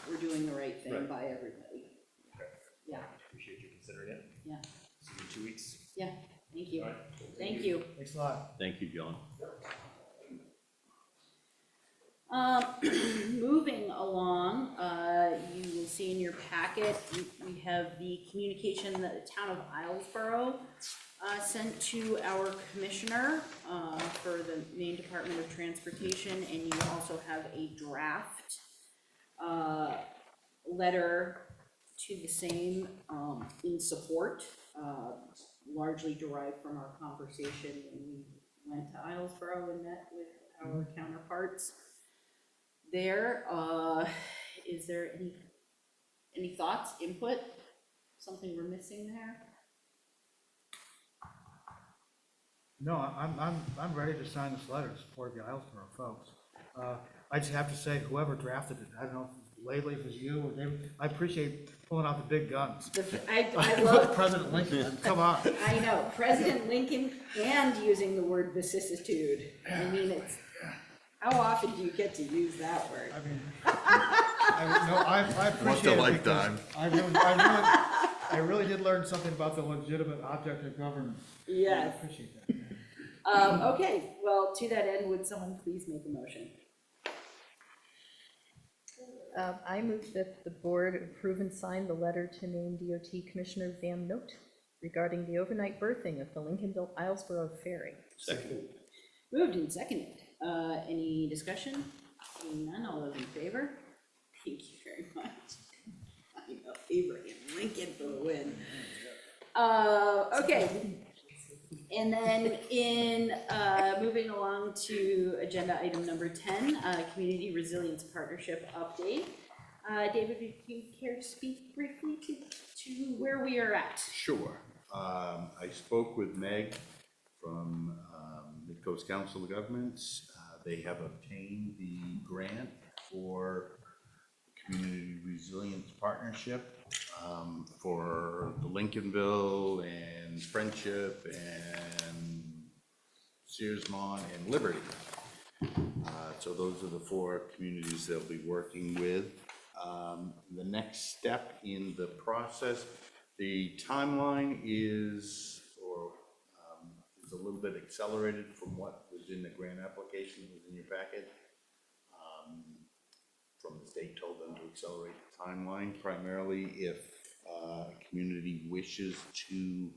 we're doing the right thing Right. by everybody. Yeah, Appreciate you considering it. yeah, See you in 2 weeks. yeah, thank you. All right. Thank you. Thanks a lot. Thank you, John. Moving along, you will see in your packet, we have the communication that the town of Islesboro sent to our commissioner for the Maine Department of Transportation, and you also have a draft letter to the same in support, largely derived from our conversation when we went to Islesboro and met with our counterparts there. Is there any thoughts, input, something we're missing there? No, I'm ready to sign this letter to support the Islesboro folks. I just have to say, whoever drafted it, I don't know, lately if it was you or David, I appreciate pulling out the big guns. I love, President Lincoln, come on. I know, President Lincoln and using the word vicissitude. I mean, it's, how often do you get to use that word? I mean, I appreciate it because I really did learn something about the legitimate object of government. Yes. I appreciate that. Okay, well, to that end, would someone please make a motion? I move that the board approve and sign the letter to Maine DOT Commissioner Van Note regarding the overnight berthing of the Lincolnville-Islesboro Ferry. Second. Moved and seconded. Any discussion? Seeing none, all those in favor? Thank you very much. I know, Abraham Lincoln for the win. Okay. And then in, moving along to agenda item number 10, Community Resilience Partnership update. David, would you care to speak briefly to where we are at? Sure. I spoke with Meg from Mid-Coast Council of Governments. They have obtained the grant for Community Resilience Partnership for the Lincolnville and Friendship and Searsmont and Liberty. So those are the 4 communities they'll be working with. The next step in the process, the timeline is a little bit accelerated from what was in the grant application that was in your packet. From the state told them to accelerate the timeline, primarily if a community wishes to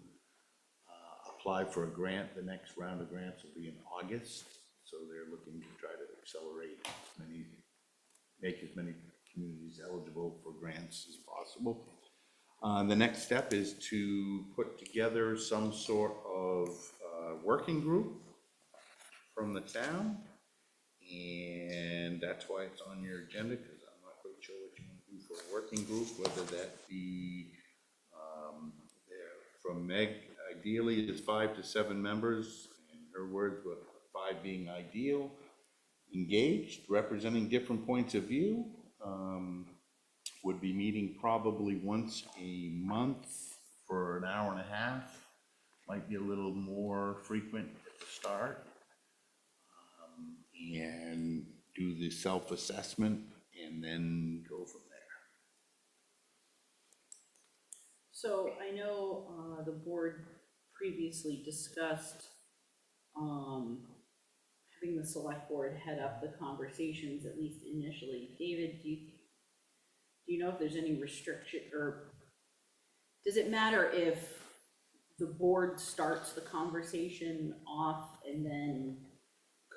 apply for a grant. The next round of grants will be in August, so they're looking to try to accelerate make as many communities eligible for grants as possible. The next step is to put together some sort of working group from the town, and that's why it's on your agenda, because I'm not quite sure what you want to do for a working group, whether that be from Meg, ideally it's 5 to 7 members, and her words were 5 being ideal, engaged, representing different points of view, would be meeting probably once a month for an hour and a half. Might be a little more frequent at the start, and do the self-assessment and then go from there. So I know the board previously discussed having the select board head up the conversations, at least initially. David, do you know if there's any restriction, or does it matter if the board starts the conversation off and then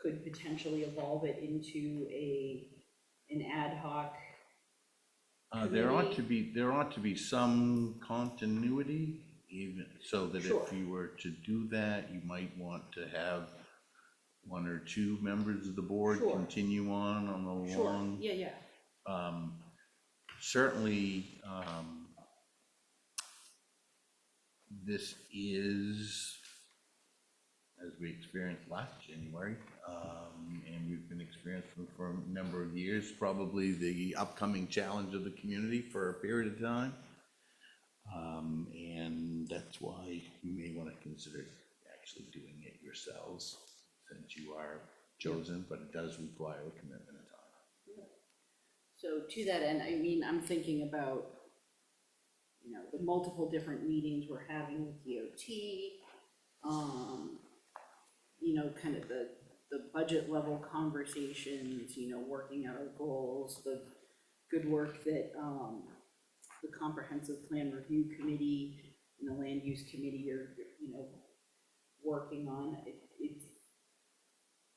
could potentially evolve it into an ad hoc? There ought to be some continuity, even so that Sure. if you were to do that, you might want to have one or two members of the board Sure. continue on the Sure, long. yeah. Certainly, this is, as we experienced last January, and we've been experiencing for a number of years, probably the upcoming challenge of the community for a period of time. And that's why you may want to consider actually doing it yourselves, since you are chosen, but it does require a commitment of time. So to that end, I mean, I'm thinking about, you know, the multiple different meetings we're having with DOT, you know, kind of the budget level conversations, you know, working out our goals, the good work that, the comprehensive plan review committee and the land use committee are, you know, working on.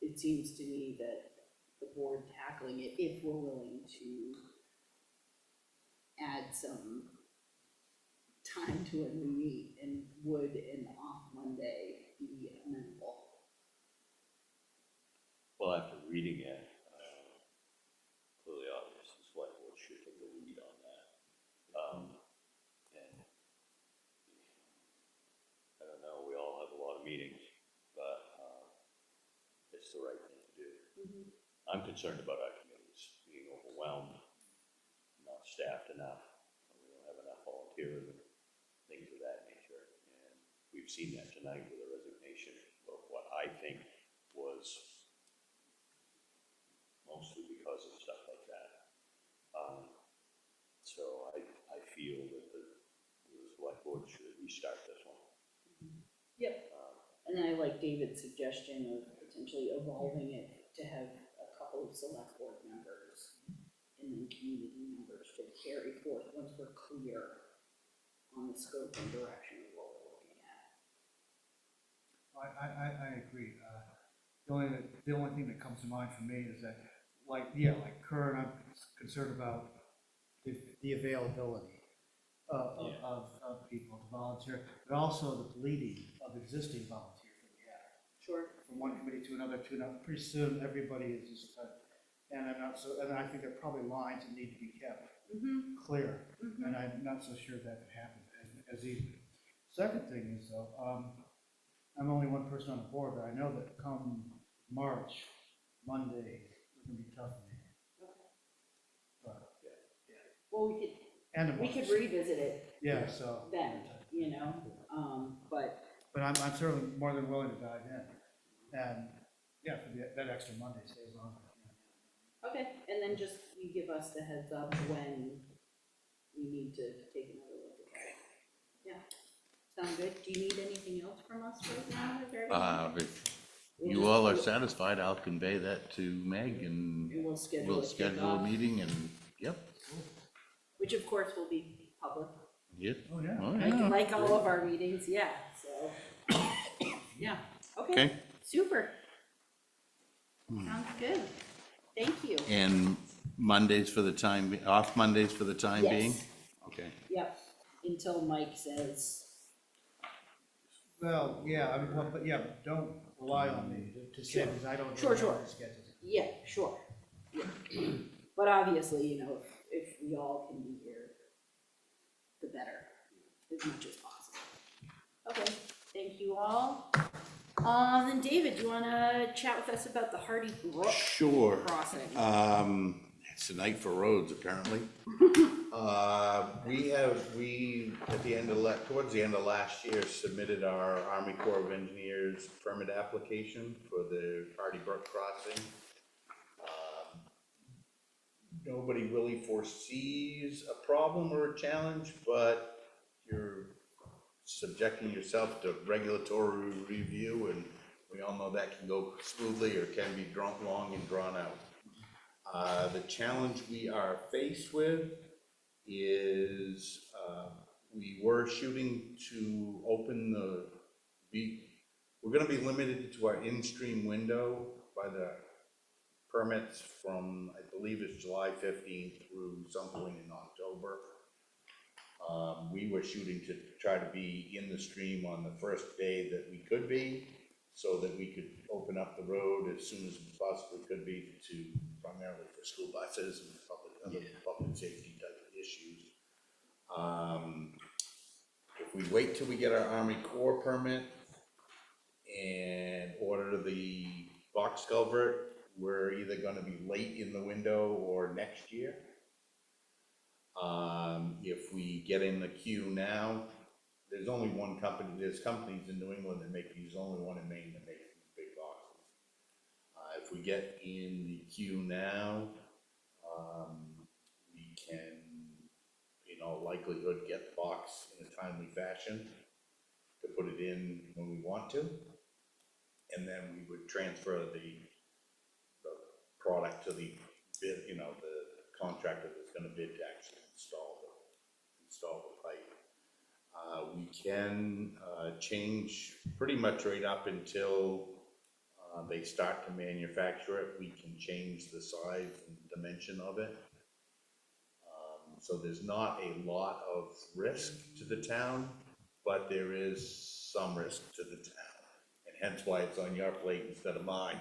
It seems to me that the board tackling it, if we're willing to add some time to when we meet, and would an off Monday be amenable? Well, after reading it, clearly obvious, the select board should take the lead on that. And I don't know, we all have a lot of meetings, but it's the right thing to do. I'm concerned about our committees being overwhelmed, not staffed enough. We don't have enough volunteers and things of that nature. And we've seen that tonight with the resignation of what I think was mostly because of stuff like that. So I feel that the select board should restart this one. Yep. And then I like David's suggestion of potentially evolving it to have a couple of select board members and then community members to carry forth once we're clear on the scope and direction of what we're looking at. I agree. The only thing that comes to mind for me is that, like Kurt, I'm concerned about the availability of people to volunteer, but also the bleeding of existing volunteers that we have. Sure. From one committee to another, pretty soon, everybody is just, and I think there are probably lines that need to be kept clear, and I'm not so sure that could happen as easily. Second thing is, though, I'm only one person on the board, but I know that come March, Monday, it's gonna be tough for me. But, Well, we could revisit it yeah, so. then, you know, but But I'm certainly more than willing to dive in, and, yeah, for that extra Monday stays on. okay, and then just you give us the heads up when we need to take another look at that. Yeah, sound good? Do you need anything else from us right now? Is there anything? If We'll you just all are do- satisfied, I'll convey that to Meg, and And we'll schedule we'll a schedule a kickoff, meeting, and, yep, which of course will be public, yep. Oh, yeah. Oh, like, yeah. like all of our meetings, yeah, so. Yeah, okay, Okay, super. Sounds good. Thank you. and Mondays for the time, off Mondays for the time being? Yes. Okay. Yep, until Mike says, Well, yeah, I mean, well, but yeah, don't rely on me to say, because I don't. Sure, really know sure. the schedules. yeah, sure. Yeah. But obviously, you know, if we all can be here, the better, as much as possible. Okay, thank you all. Then David, do you wanna chat with us about the Hardy Brook Sure. crossing? It's a night for roads, apparently. We, at the end of, towards the end of last year, submitted our Army Corps of Engineers permit application for the Hardy Brook crossing. Nobody really foresees a problem or a challenge, but you're subjecting yourself to regulatory review, and we all know that can go smoothly or can be long and drawn out. The challenge we are faced with is, we were shooting to open we're gonna be limited to our in-stream window by the permits from, I believe it's July 15th through some point in October. We were shooting to try to be in the stream on the first day that we could be. so that we could open up the road as soon as possibly could be to primarily for school buses and other public safety type of issues. If we wait till we get our Army Corps permit and order the box culvert, we're either gonna be late in the window or next year. If we get in the queue now, there's only one company, there's companies in New England that make these, only one in Maine that makes these big boxes. If we get in the queue now, we can, in all likelihood, get the box in a timely fashion to put it in when we want to. And then we would transfer the product to the bid, you know, the contractor that's gonna bid to actually install the pipe. We can change pretty much right up until they start to manufacture it. We can change the size and dimension of it. So there's not a lot of risk to the town, but there is some risk to the town, and hence why it's on your plate instead of mine.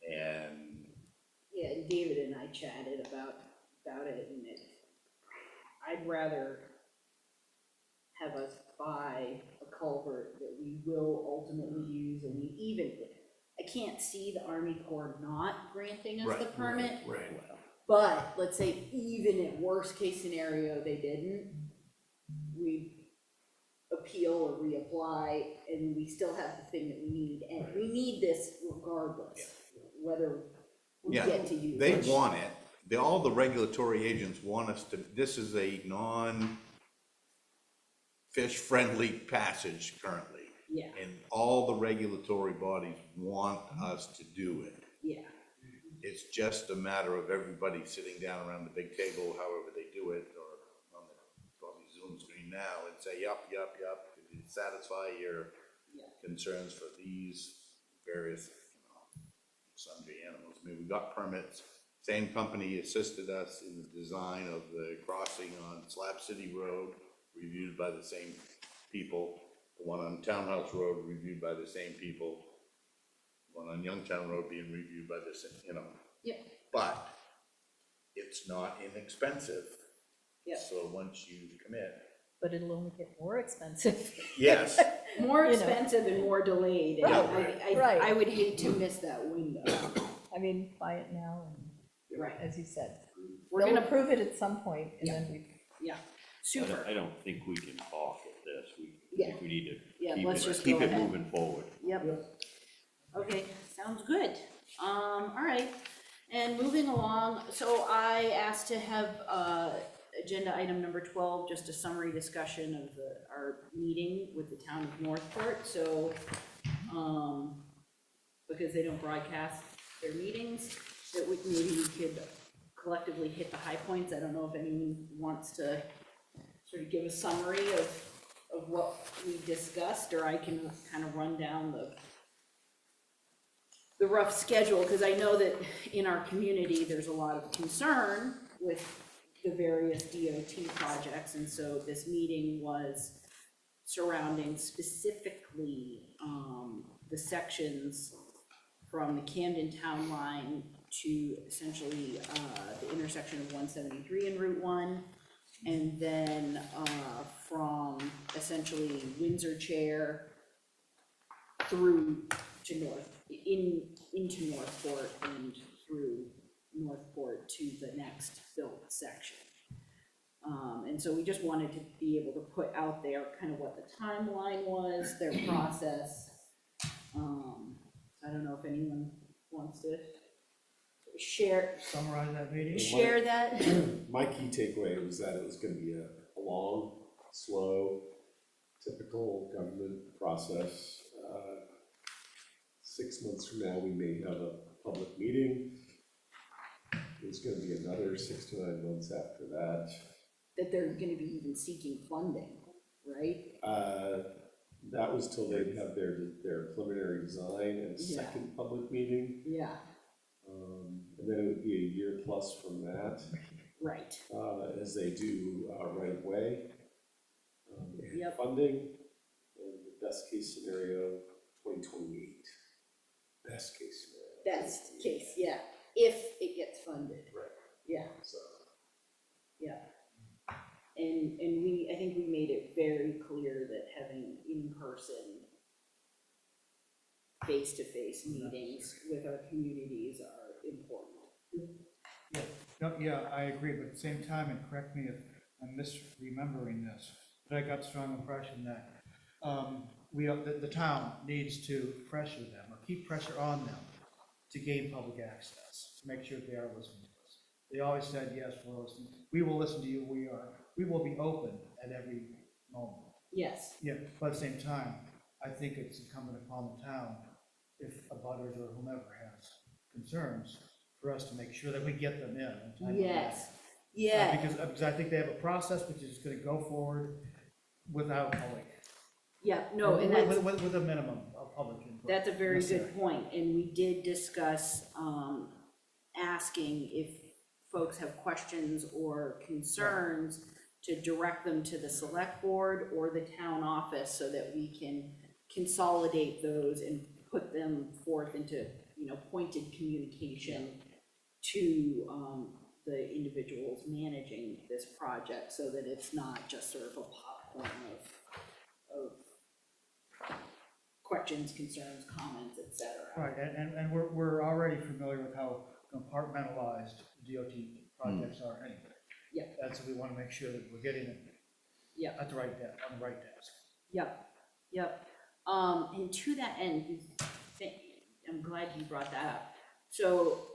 And Yeah, and David and I chatted about it, and I'd rather have us buy a culvert that we will ultimately use, and we even, I can't see the Army Corps not granting us the permit. Right. But let's say even at worst case scenario, they didn't, we appeal or reapply, and we still have the thing that we need, and we need this regardless, whether we Yeah, get to use they it. want it. All the regulatory agents want us to, this is a non-fish-friendly passage currently. Yeah, And all the regulatory bodies want us to do it. yeah, It's just a matter of everybody sitting down around the big table, however they do it, or on the probably Zoom screen now, and say, yup, did you satisfy your yeah. concerns for these various, sundry animals? I mean, we got permits. Same company assisted us in the design of the crossing on Slab City Road, reviewed by the same people. The one on Townhouse Road, reviewed by the same people. One on Youngtown Road being reviewed by the same, Yep. But it's not inexpensive. Yep. So once you commit. But it'll only get more expensive. Yes. More You know. expensive and more delayed, and Right. I would hate to miss that window. I mean, buy it now, and Right, as you said, we're they'll gonna, approve it at some point, and Yeah. then we, super, I don't think we can balk at this. I Yeah. think we need to Yeah, keep let's it, just keep go it ahead. moving forward. yep. Okay, sounds good. All right, and moving along, so I asked to have, agenda item number 12, just a summary discussion of our meeting with the town of Northport, so, because they don't broadcast their meetings, that maybe we could collectively hit the high points. I don't know if anyone wants to sort of give a summary of what we discussed, or I can kind of run down the rough schedule, because I know that in our community, there's a lot of concern with the various DOT projects, and so this meeting was surrounding specifically the sections from the Camden Town Line to essentially the intersection of 173 and Route 1, and then from essentially Windsor Chair through to into Northport and through Northport to the next built section. And so we just wanted to be able to put out there kind of what the timeline was, their process. I don't know if anyone wants to share Summarize that meeting. that. My key takeaway was that it was gonna be a long, slow, typical government process. 6 months from now, we may have a public meeting. There's gonna be another 6 to 9 months after that. That they're gonna be even seeking funding, right? That was till they'd have their preliminary design and Yeah. second public meeting. Yeah, And then it would be a year plus from that, right, as they do right of way. And Yep. funding, and the best case scenario, 2028. Best case scenario. Best case, yeah, if it gets funded, Right, yeah. so. Yeah. And I think we made it very clear that having in-person, face-to-face meetings with our communities are important. Yeah, no, yeah, I agree, but at the same time, and correct me if I'm misremembering this, but I got the strong impression that the town needs to pressure them, or keep pressure on them to gain public access, to make sure they are listening to us. They always said, yes, we're listening, we will listen to you, we will be open at every moment. Yes, Yeah, but at the same time, I think it's incumbent upon the town, if a butters or whomever has concerns, for us to make sure that we get them in. time. yes, yeah, Because I think they have a process which is gonna go forward without public. yeah, no, and that's, With a minimum of public input. that's a very necessary. good point, and we did discuss, asking if folks have questions or concerns to direct them to the select board or the town office so that we can consolidate those and put them forth into, pointed communication to, the individuals managing this project so that it's not just sort of a popcorn of questions, concerns, comments, et cetera. Right, and we're already familiar with how compartmentalized DOT projects are anyway. Yeah. And so we wanna make sure that we're getting it Yeah. at the right desk, on the right desk. Yep, yep. And to that end, I'm glad you brought that up. So,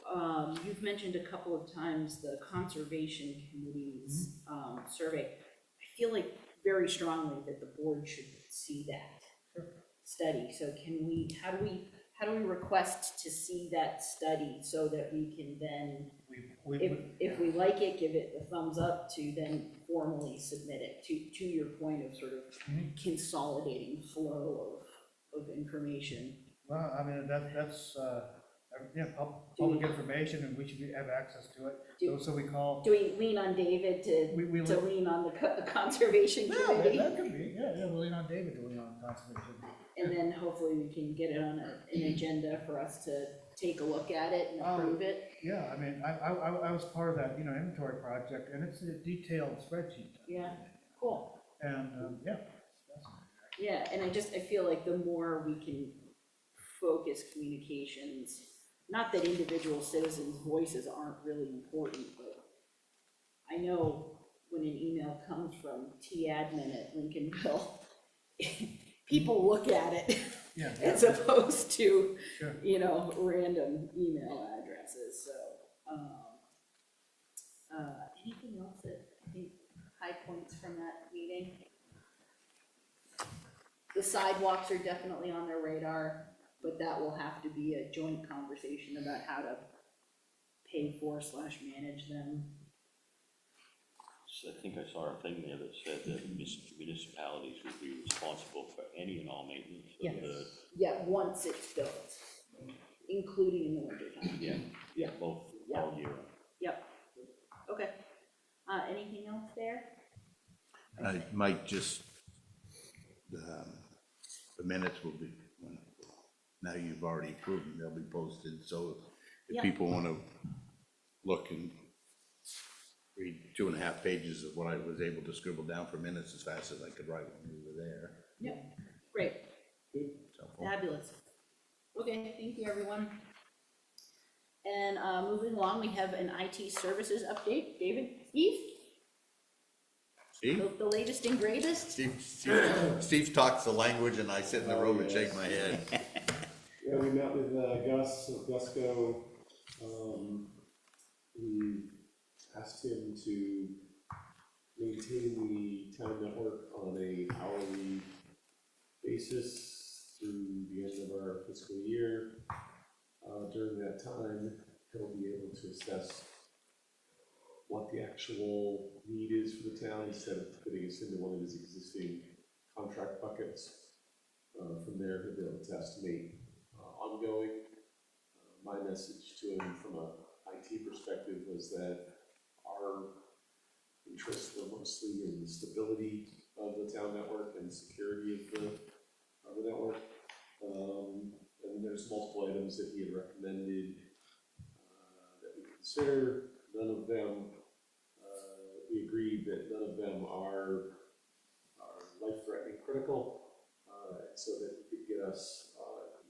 you've mentioned a couple of times the Conservation Committee's, survey. I feel like very strongly that the board should see that study. So how do we request to see that study so that we can then, if we like it, give it a thumbs up to then formally submit it, to your point of sort of consolidating flow of information. Well, I mean, that's, yeah, public information, and we should have access to it, so we call. Do we lean on David to lean on the Conservation Committee? Yeah, that could be, yeah, we'll lean on David to lean on conservation. And then hopefully we can get it on an agenda for us to take a look at it and approve it. Yeah, I mean, I was part of that, inventory project, and it's a detailed spreadsheet. Yeah, cool. And, yeah. Yeah, and I feel like the more we can focus communications, not that individual citizens' voices aren't really important, but I know when an email comes from @Lincolnville, people look at it Yeah. as opposed to, Sure. random email addresses, so. Anything else that I think high points from that meeting? The sidewalks are definitely on their radar, but that will have to be a joint conversation about how to pay for / manage them. So I think I saw a thing there that said that municipalities would be responsible for any and all maintenance of Yes. the, Yeah, once it's built, including in the wintertime. yeah, Yeah. both Yeah. all year. Yep, okay. Anything else there? I might just, the minutes will be, now you've already approved them, they'll be posted, so if Yeah. people want to look and read 2.5 pages of what I was able to scribble down for minutes as fast as I could write when we were there. Yep, great, It's helpful. fabulous. Okay, thank you, everyone. And moving along, we have an IT services update. David, Steve? Steve? The latest and greatest? Steve talks the language and I sit in the room and shake my head. Yeah, we met with Gus of Gusco. We asked him to maintain the town network on a hourly basis through the end of our fiscal year. During that time, he'll be able to assess what the actual need is for the town instead of putting us into one of his existing contract buckets. From there, he'll be able to estimate ongoing. My message to him from a IT perspective was that our interests were mostly in the stability of the town network and security of the network. items that he had recommended that we consider. None of them, we agreed that none of them are life-threatening critical, so that we could get us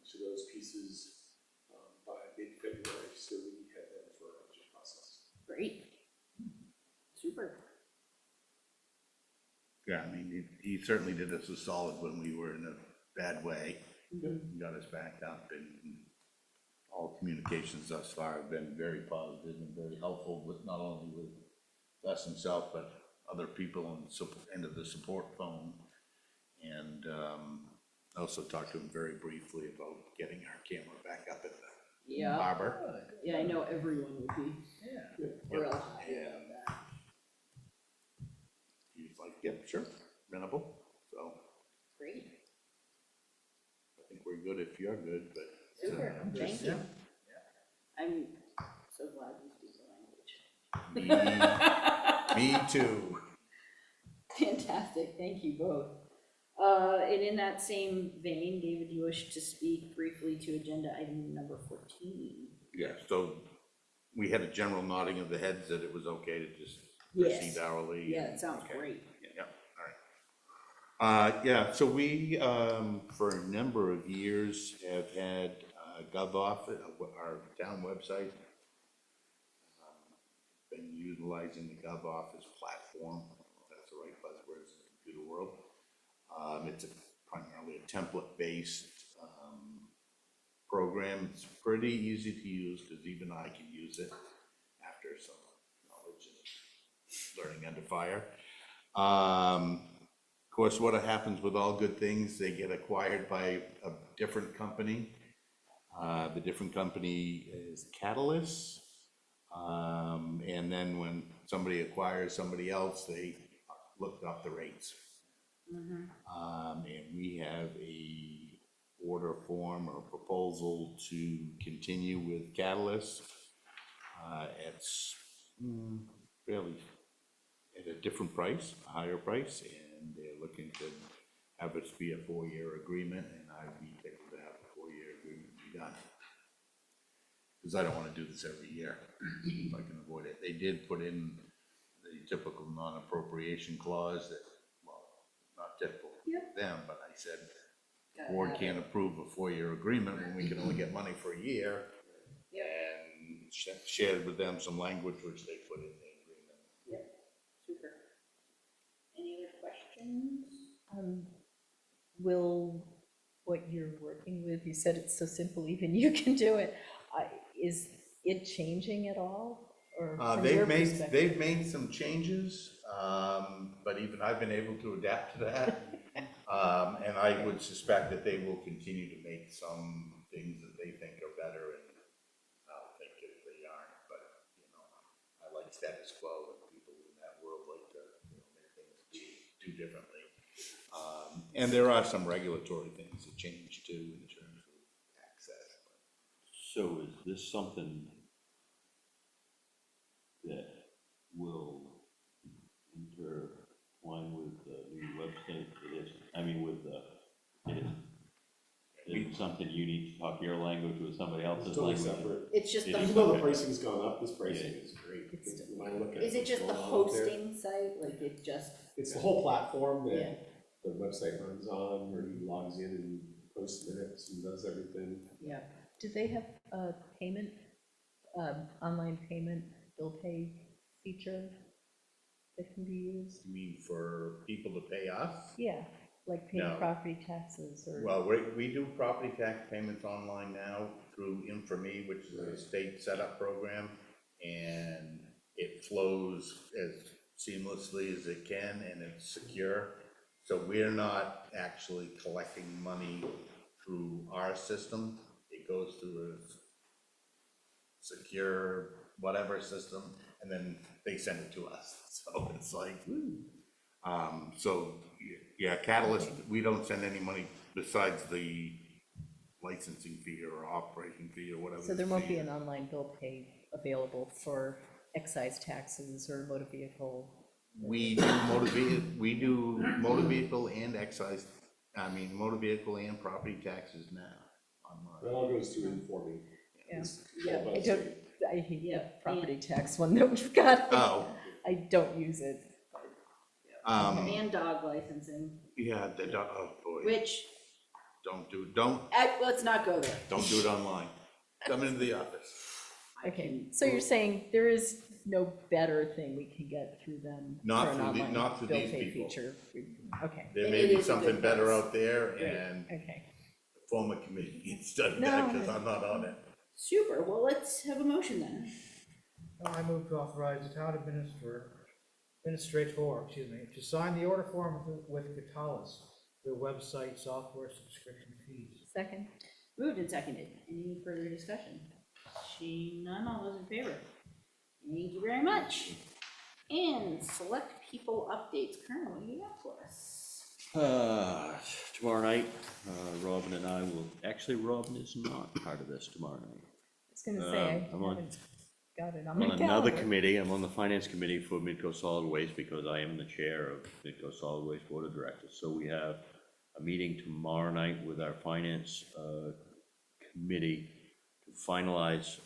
each of those pieces by mid-February, so we had them for our budget process. Great. Super. Yeah, I mean, he certainly did us a solid when we were in a bad way. Mhm. Got us back up, and all communications thus far have been very positive and very helpful, with not only with us himself, but other people on the end of the support phone. And also talked to him very briefly about getting our camera back up at the Yeah. harbor. Yeah, I know everyone would be Yeah. real happy about that. He's like, yep, sure, rentable. So Great. I think we're good if you're good, but. Super. Thank you. Yeah. I'm so glad you speak the language. Me too. Fantastic. Thank you both. And in that same vein, David, you wish to speak briefly to agenda item number 14. Yeah, so we had a general nodding of the heads that it was okay to just Yes. proceed hourly. Yeah, and- it sounds okay. great. Yeah, all right. Yeah, so we, for a number of years, have had GovOffice, our town website, been utilizing the GovOffice platform. That's the right buzzwords in the computer world. It's primarily a template-based program. It's pretty easy to use, because even I can use it after some knowledge and learning under fire. Of course, what happens with all good things, they get acquired by a different company. The different company is Catalyst. And then when somebody acquires somebody else, they look up the rates. And we have a order form or proposal to continue with Catalyst. It's fairly at a different price, a higher price, and they're looking to have it be a 4-year agreement, and I'd be tickled to have a 4-year agreement be done. Because I don't want to do this every year, if I can avoid it. They did put in the typical non-appropriation clause that, well, not typical for them, but I said, board can't approve a 4-year agreement when we can only get money for a year. Yep. And shared with them some language which they put in the agreement. Yep. Super. Any other questions? Will what you're working with, you said it's so simple, even you can do it, is it changing at all? Or from your perspective? They've made some changes, but even I've been able to adapt to that. And I would suspect that they will continue to make some things that they think are better, and I'll think if they aren't, but, you know, I like status quo, and people in that world like to, you know, make things do differently. And there are some regulatory things that change too in terms of access. So is this something that will intertwine with the new website? It is, I mean, with the, it is something you need to talk your language with somebody else's It's totally language? separate. It's just It the, is. Even though the pricing's gone up, this pricing Yeah. is great. It's When I look at is it what's just the going on out there, hosting site? Like it just, it's the whole platform Yeah. that the website runs on, where he logs in and posts minutes and does everything. yeah. Do they have a payment, online payment, bill pay feature that can be used? You mean for people to pay us? Yeah, like paying No. property taxes or? Well, we do property tax payments online now through InforMe, which is a state setup program, and it flows as seamlessly as it can, and it's secure. So we're not actually collecting money through our system. It goes through a secure whatever system, and then they send it to us. So it's like, woo. So, yeah, Catalyst, we don't send any money besides the licensing fee or operating fee or whatever. So there the won't fee be is. an online bill pay available for excise taxes or motor vehicle? We do motor vehicle and excise, I mean, motor vehicle and property taxes now online. That all goes through informing. Yeah. It's controlled by I the don't, state. I hate the Yeah, property tax one that we've got. Oh, I don't use it. And dog licensing, yeah, they don't, oh boy, which, don't let's not go there. do it online. Come into the office. Okay, so you're saying there is no better thing we can get through them Not for an through the- online not through bill these pay people. feature? Okay, There It may be is a something good better price. out there Great. and okay. form a committee instead of No. that, because I'm not on it. Super, well, let's have a motion then. I move to authorize the town administrator, to sign the order form with Catalyst, their website software subscription fees. Second? Moved and seconded. Any further discussion? Seeing none, all those in favor? Thank you very much. And select people updates. Karen, what do you got for us? Tomorrow night, Robin and I will, actually, Robin is not part of this tomorrow night. I was gonna say, I I'm on- haven't got it on I'm my on another calendar. committee, I'm on the finance committee for Midco Solid Waste because I am the chair of Midco Solid Waste Board of Directors. So we have a meeting tomorrow night with our finance committee to finalize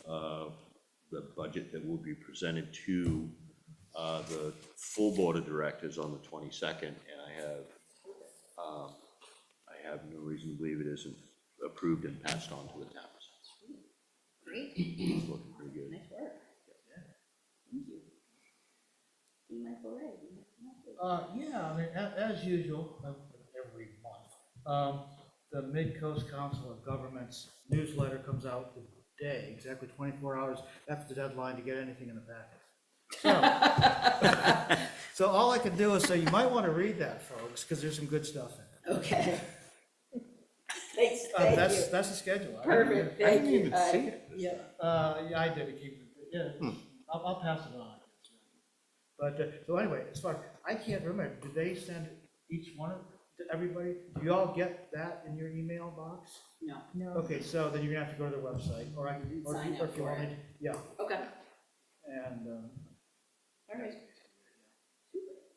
the budget that will be presented to the full Board of Directors on the 22nd. And I have no reason to believe it isn't approved and passed on to the towns. Great, It's looking pretty good. nice work. Thank you. Be my foray. Be my foray. Yeah, I mean, as usual, every month, the Mid-Coast Council of Governments newsletter comes out today, exactly 24 hours after the deadline to get anything in the packet. So all I can do is say, you might want to read that, folks, because there's some good stuff in it. Okay. Thanks, thank That's you. the schedule. Perfect, I thank didn't you. even see it. Yep. Yeah, I did, I'll pass it on. But, so anyway, as far, I can't remember, do they send each one to everybody? Do you all get that in your email box? No, No, Okay, so then you're gonna have to go to their website, or I can, or Sign if up you for want it. me, yeah, okay, and, all right.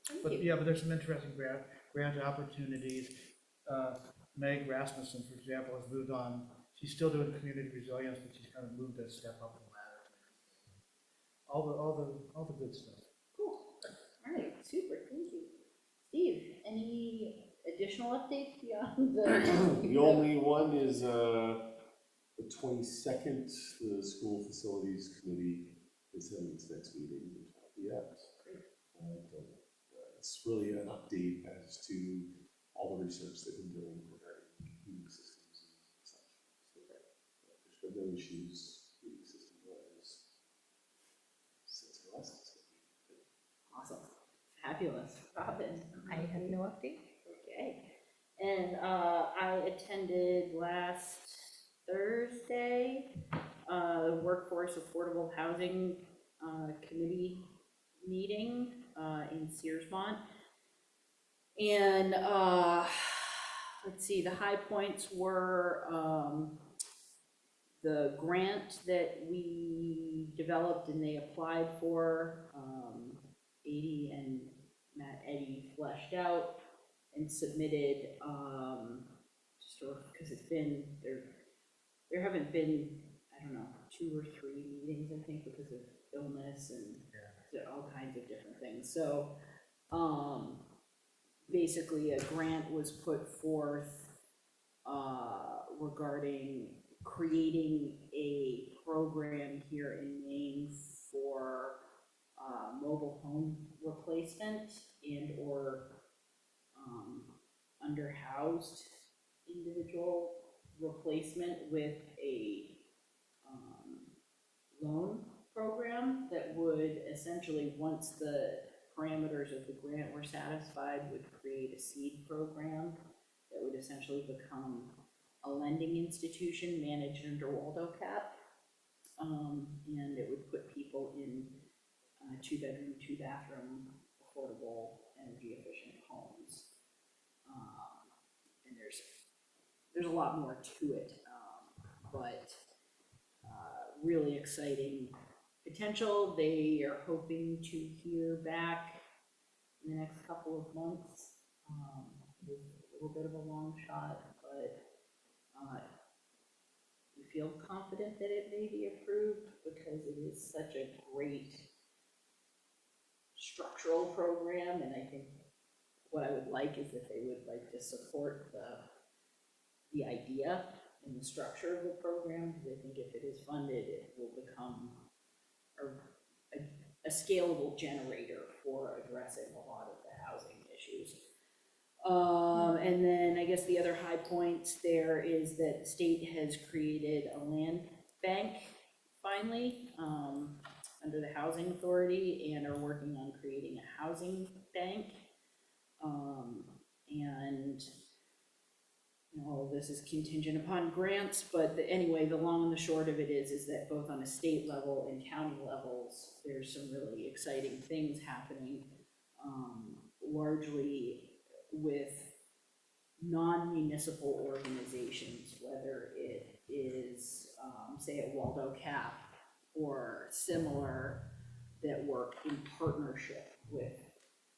Thank but you. yeah, but there's some interesting grant opportunities. Meg Rasmussen, for example, has moved on, she's still doing community resilience, but she's kind of moved a step up the ladder. All the good stuff. Cool, all right, super, thank you. Steve, any additional updates beyond the? The only one is, the 22nd, the School Facilities Committee is having its next meeting. Yeah. It's really an update as to all the research they've been doing regarding heating systems and such. So there's been no issues heating system wise since our last discussion. Awesome, fabulous, Robin. I have no update. Okay, and I attended last Thursday, the Workforce Affordable Housing Committee meeting in Searsmont. And let's see, the high points were the grant that we developed and they applied for, Adie and Matt Eddy fleshed out and submitted, because it's been, there haven't been, I don't know, 2 or 3 meetings, I think, because of illness and all kinds of different things. So, basically a grant was put forth, regarding creating a program here in Maine for, mobile home replacement and or underhoused individual replacement with a loan program that would essentially, once the parameters of the grant were satisfied, would create a seed program that would essentially become a lending institution managed under Waldo Cap. And it would put people in 2-bedroom, 2-bathroom, affordable, energy-efficient homes. And there's a lot more to it, but really exciting potential. They are hoping to hear back in the next couple of months. It's a little bit of a long shot, but feel confident that it may be approved because it is such a great structural program, and I think what I would like is if they would like to support the idea and the structure of the program, because I think if it is funded, it will become a scalable generator for addressing a lot of the housing issues. And then I guess the other high points there is that the state has created a land bank finally, under the Housing Authority, and are working on creating a housing bank. And all of this is contingent upon grants, but anyway, the long and the short of it is that both on a state level and county levels, there's some really exciting things happening, largely with non-municipal organizations, whether it is, say, a Waldo Cap or similar, that work in partnership with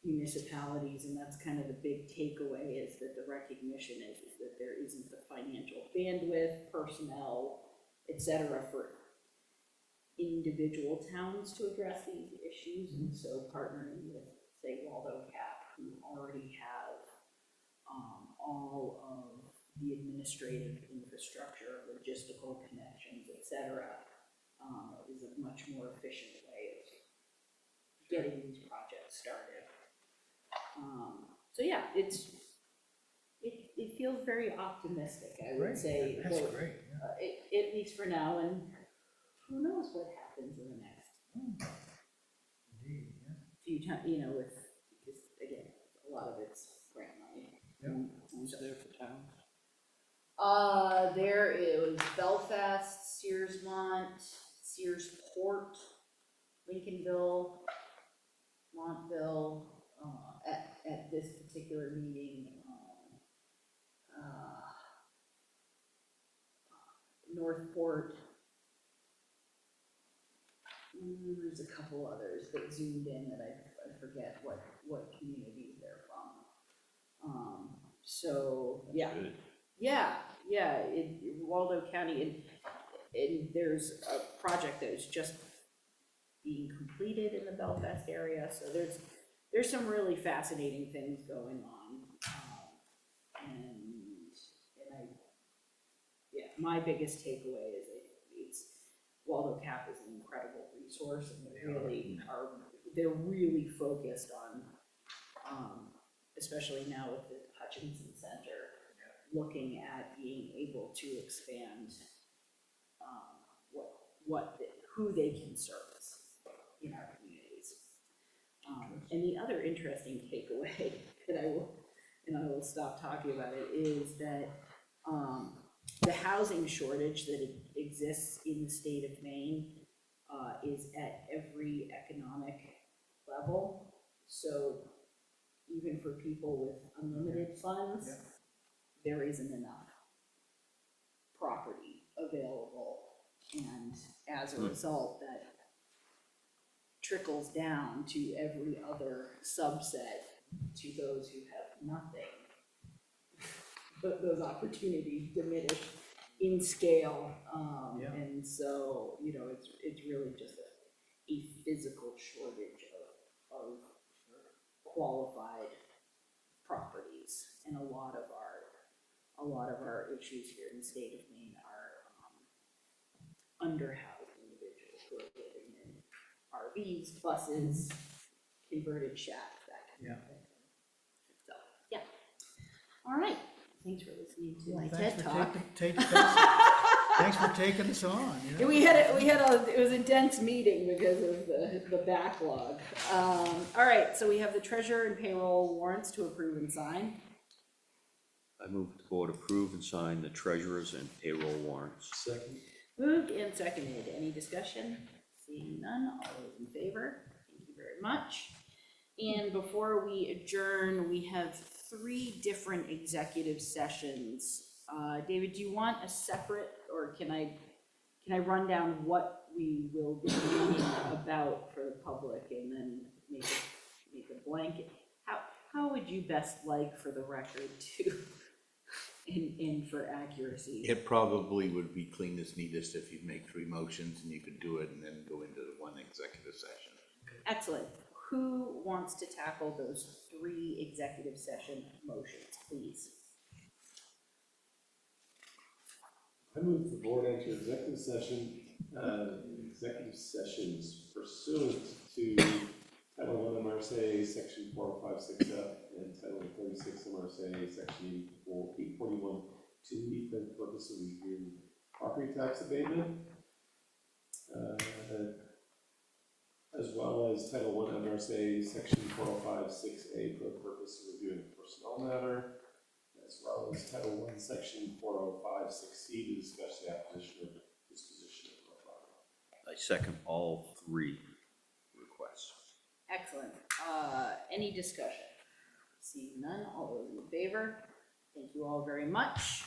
municipalities. And that's kind of the big takeaway, is that the recognition is that there isn't the financial bandwidth, personnel, et cetera, for individual towns to address these issues. And so partnering with, say, Waldo Cap, who already have all of the administrative infrastructure, logistical connections, et cetera, is a much more efficient way of getting these projects started. So yeah, it feels very optimistic, I would say. That's Well, great, at least for now, and who knows what happens in the next indeed, yeah. few times, you know, with, because again, a lot of it's grant money. Who's there for towns? There it was Belfast, Searsmont, Searsport, Lincolnville, Montville, at this particular meeting, Northport. There's a couple others that zoomed in that I forget what communities they're from. So, yeah. Good. Yeah, in Waldo County, and there's a project that is just being completed in the Belfast area, so there's some really fascinating things going on. My biggest takeaway is it's Waldo Cap is an incredible resource, and they're really focused on, especially now with the Hutchinson Center, looking at being able to expand who they can service in our communities. And the other interesting takeaway that I will stop talking about it, is that the housing shortage that exists in the state of Maine is at every economic level. So even for people with unlimited funds, there isn't enough property available. And as a result, that trickles down to every other subset, to those who have nothing. But those opportunities diminish in scale. And so, you know, it's really just a physical shortage of qualified properties. And a lot of our issues here in the state of Maine are underhoused individuals who are living in RVs, buses, converted shacks, that kind of thing. So, yeah. All right. Thanks for listening to my TED Talk. Thanks for taking us on. You know? It was a dense meeting because of the backlog. All right, so we have the treasurer and payroll warrants to approve and sign. I move the board approve and sign the treasurer's and payroll warrants. Second. Moved and seconded. Any discussion? Seeing none, all those in favor? Thank you very much. And before we adjourn, we have 3 different executive sessions. David, do you want a separate, or can I run down what we will be meeting about for the public, and then make a blanket? How would you best like for the record to in for accuracy. It probably would be cleanest, neatest if you'd make 3 motions and you could do it and then go into the one executive session. Excellent. Who wants to tackle those 3 executive session motions, please? I move the board enter executive sessions pursuant to Title 1 MRSA, Section 4056F, and Title 36 MRSA, Section 841, for the purpose of reviewing property tax abatement, as well as Title 1 MRSA, Section 4056A, for the purpose of reviewing a personnel matter, as well as Title 1, Section 4056C, to discuss the acquisition or disposition of real property. I second all 3 requests. Excellent. Any discussion? Seeing none, all those in favor? Thank you all very much.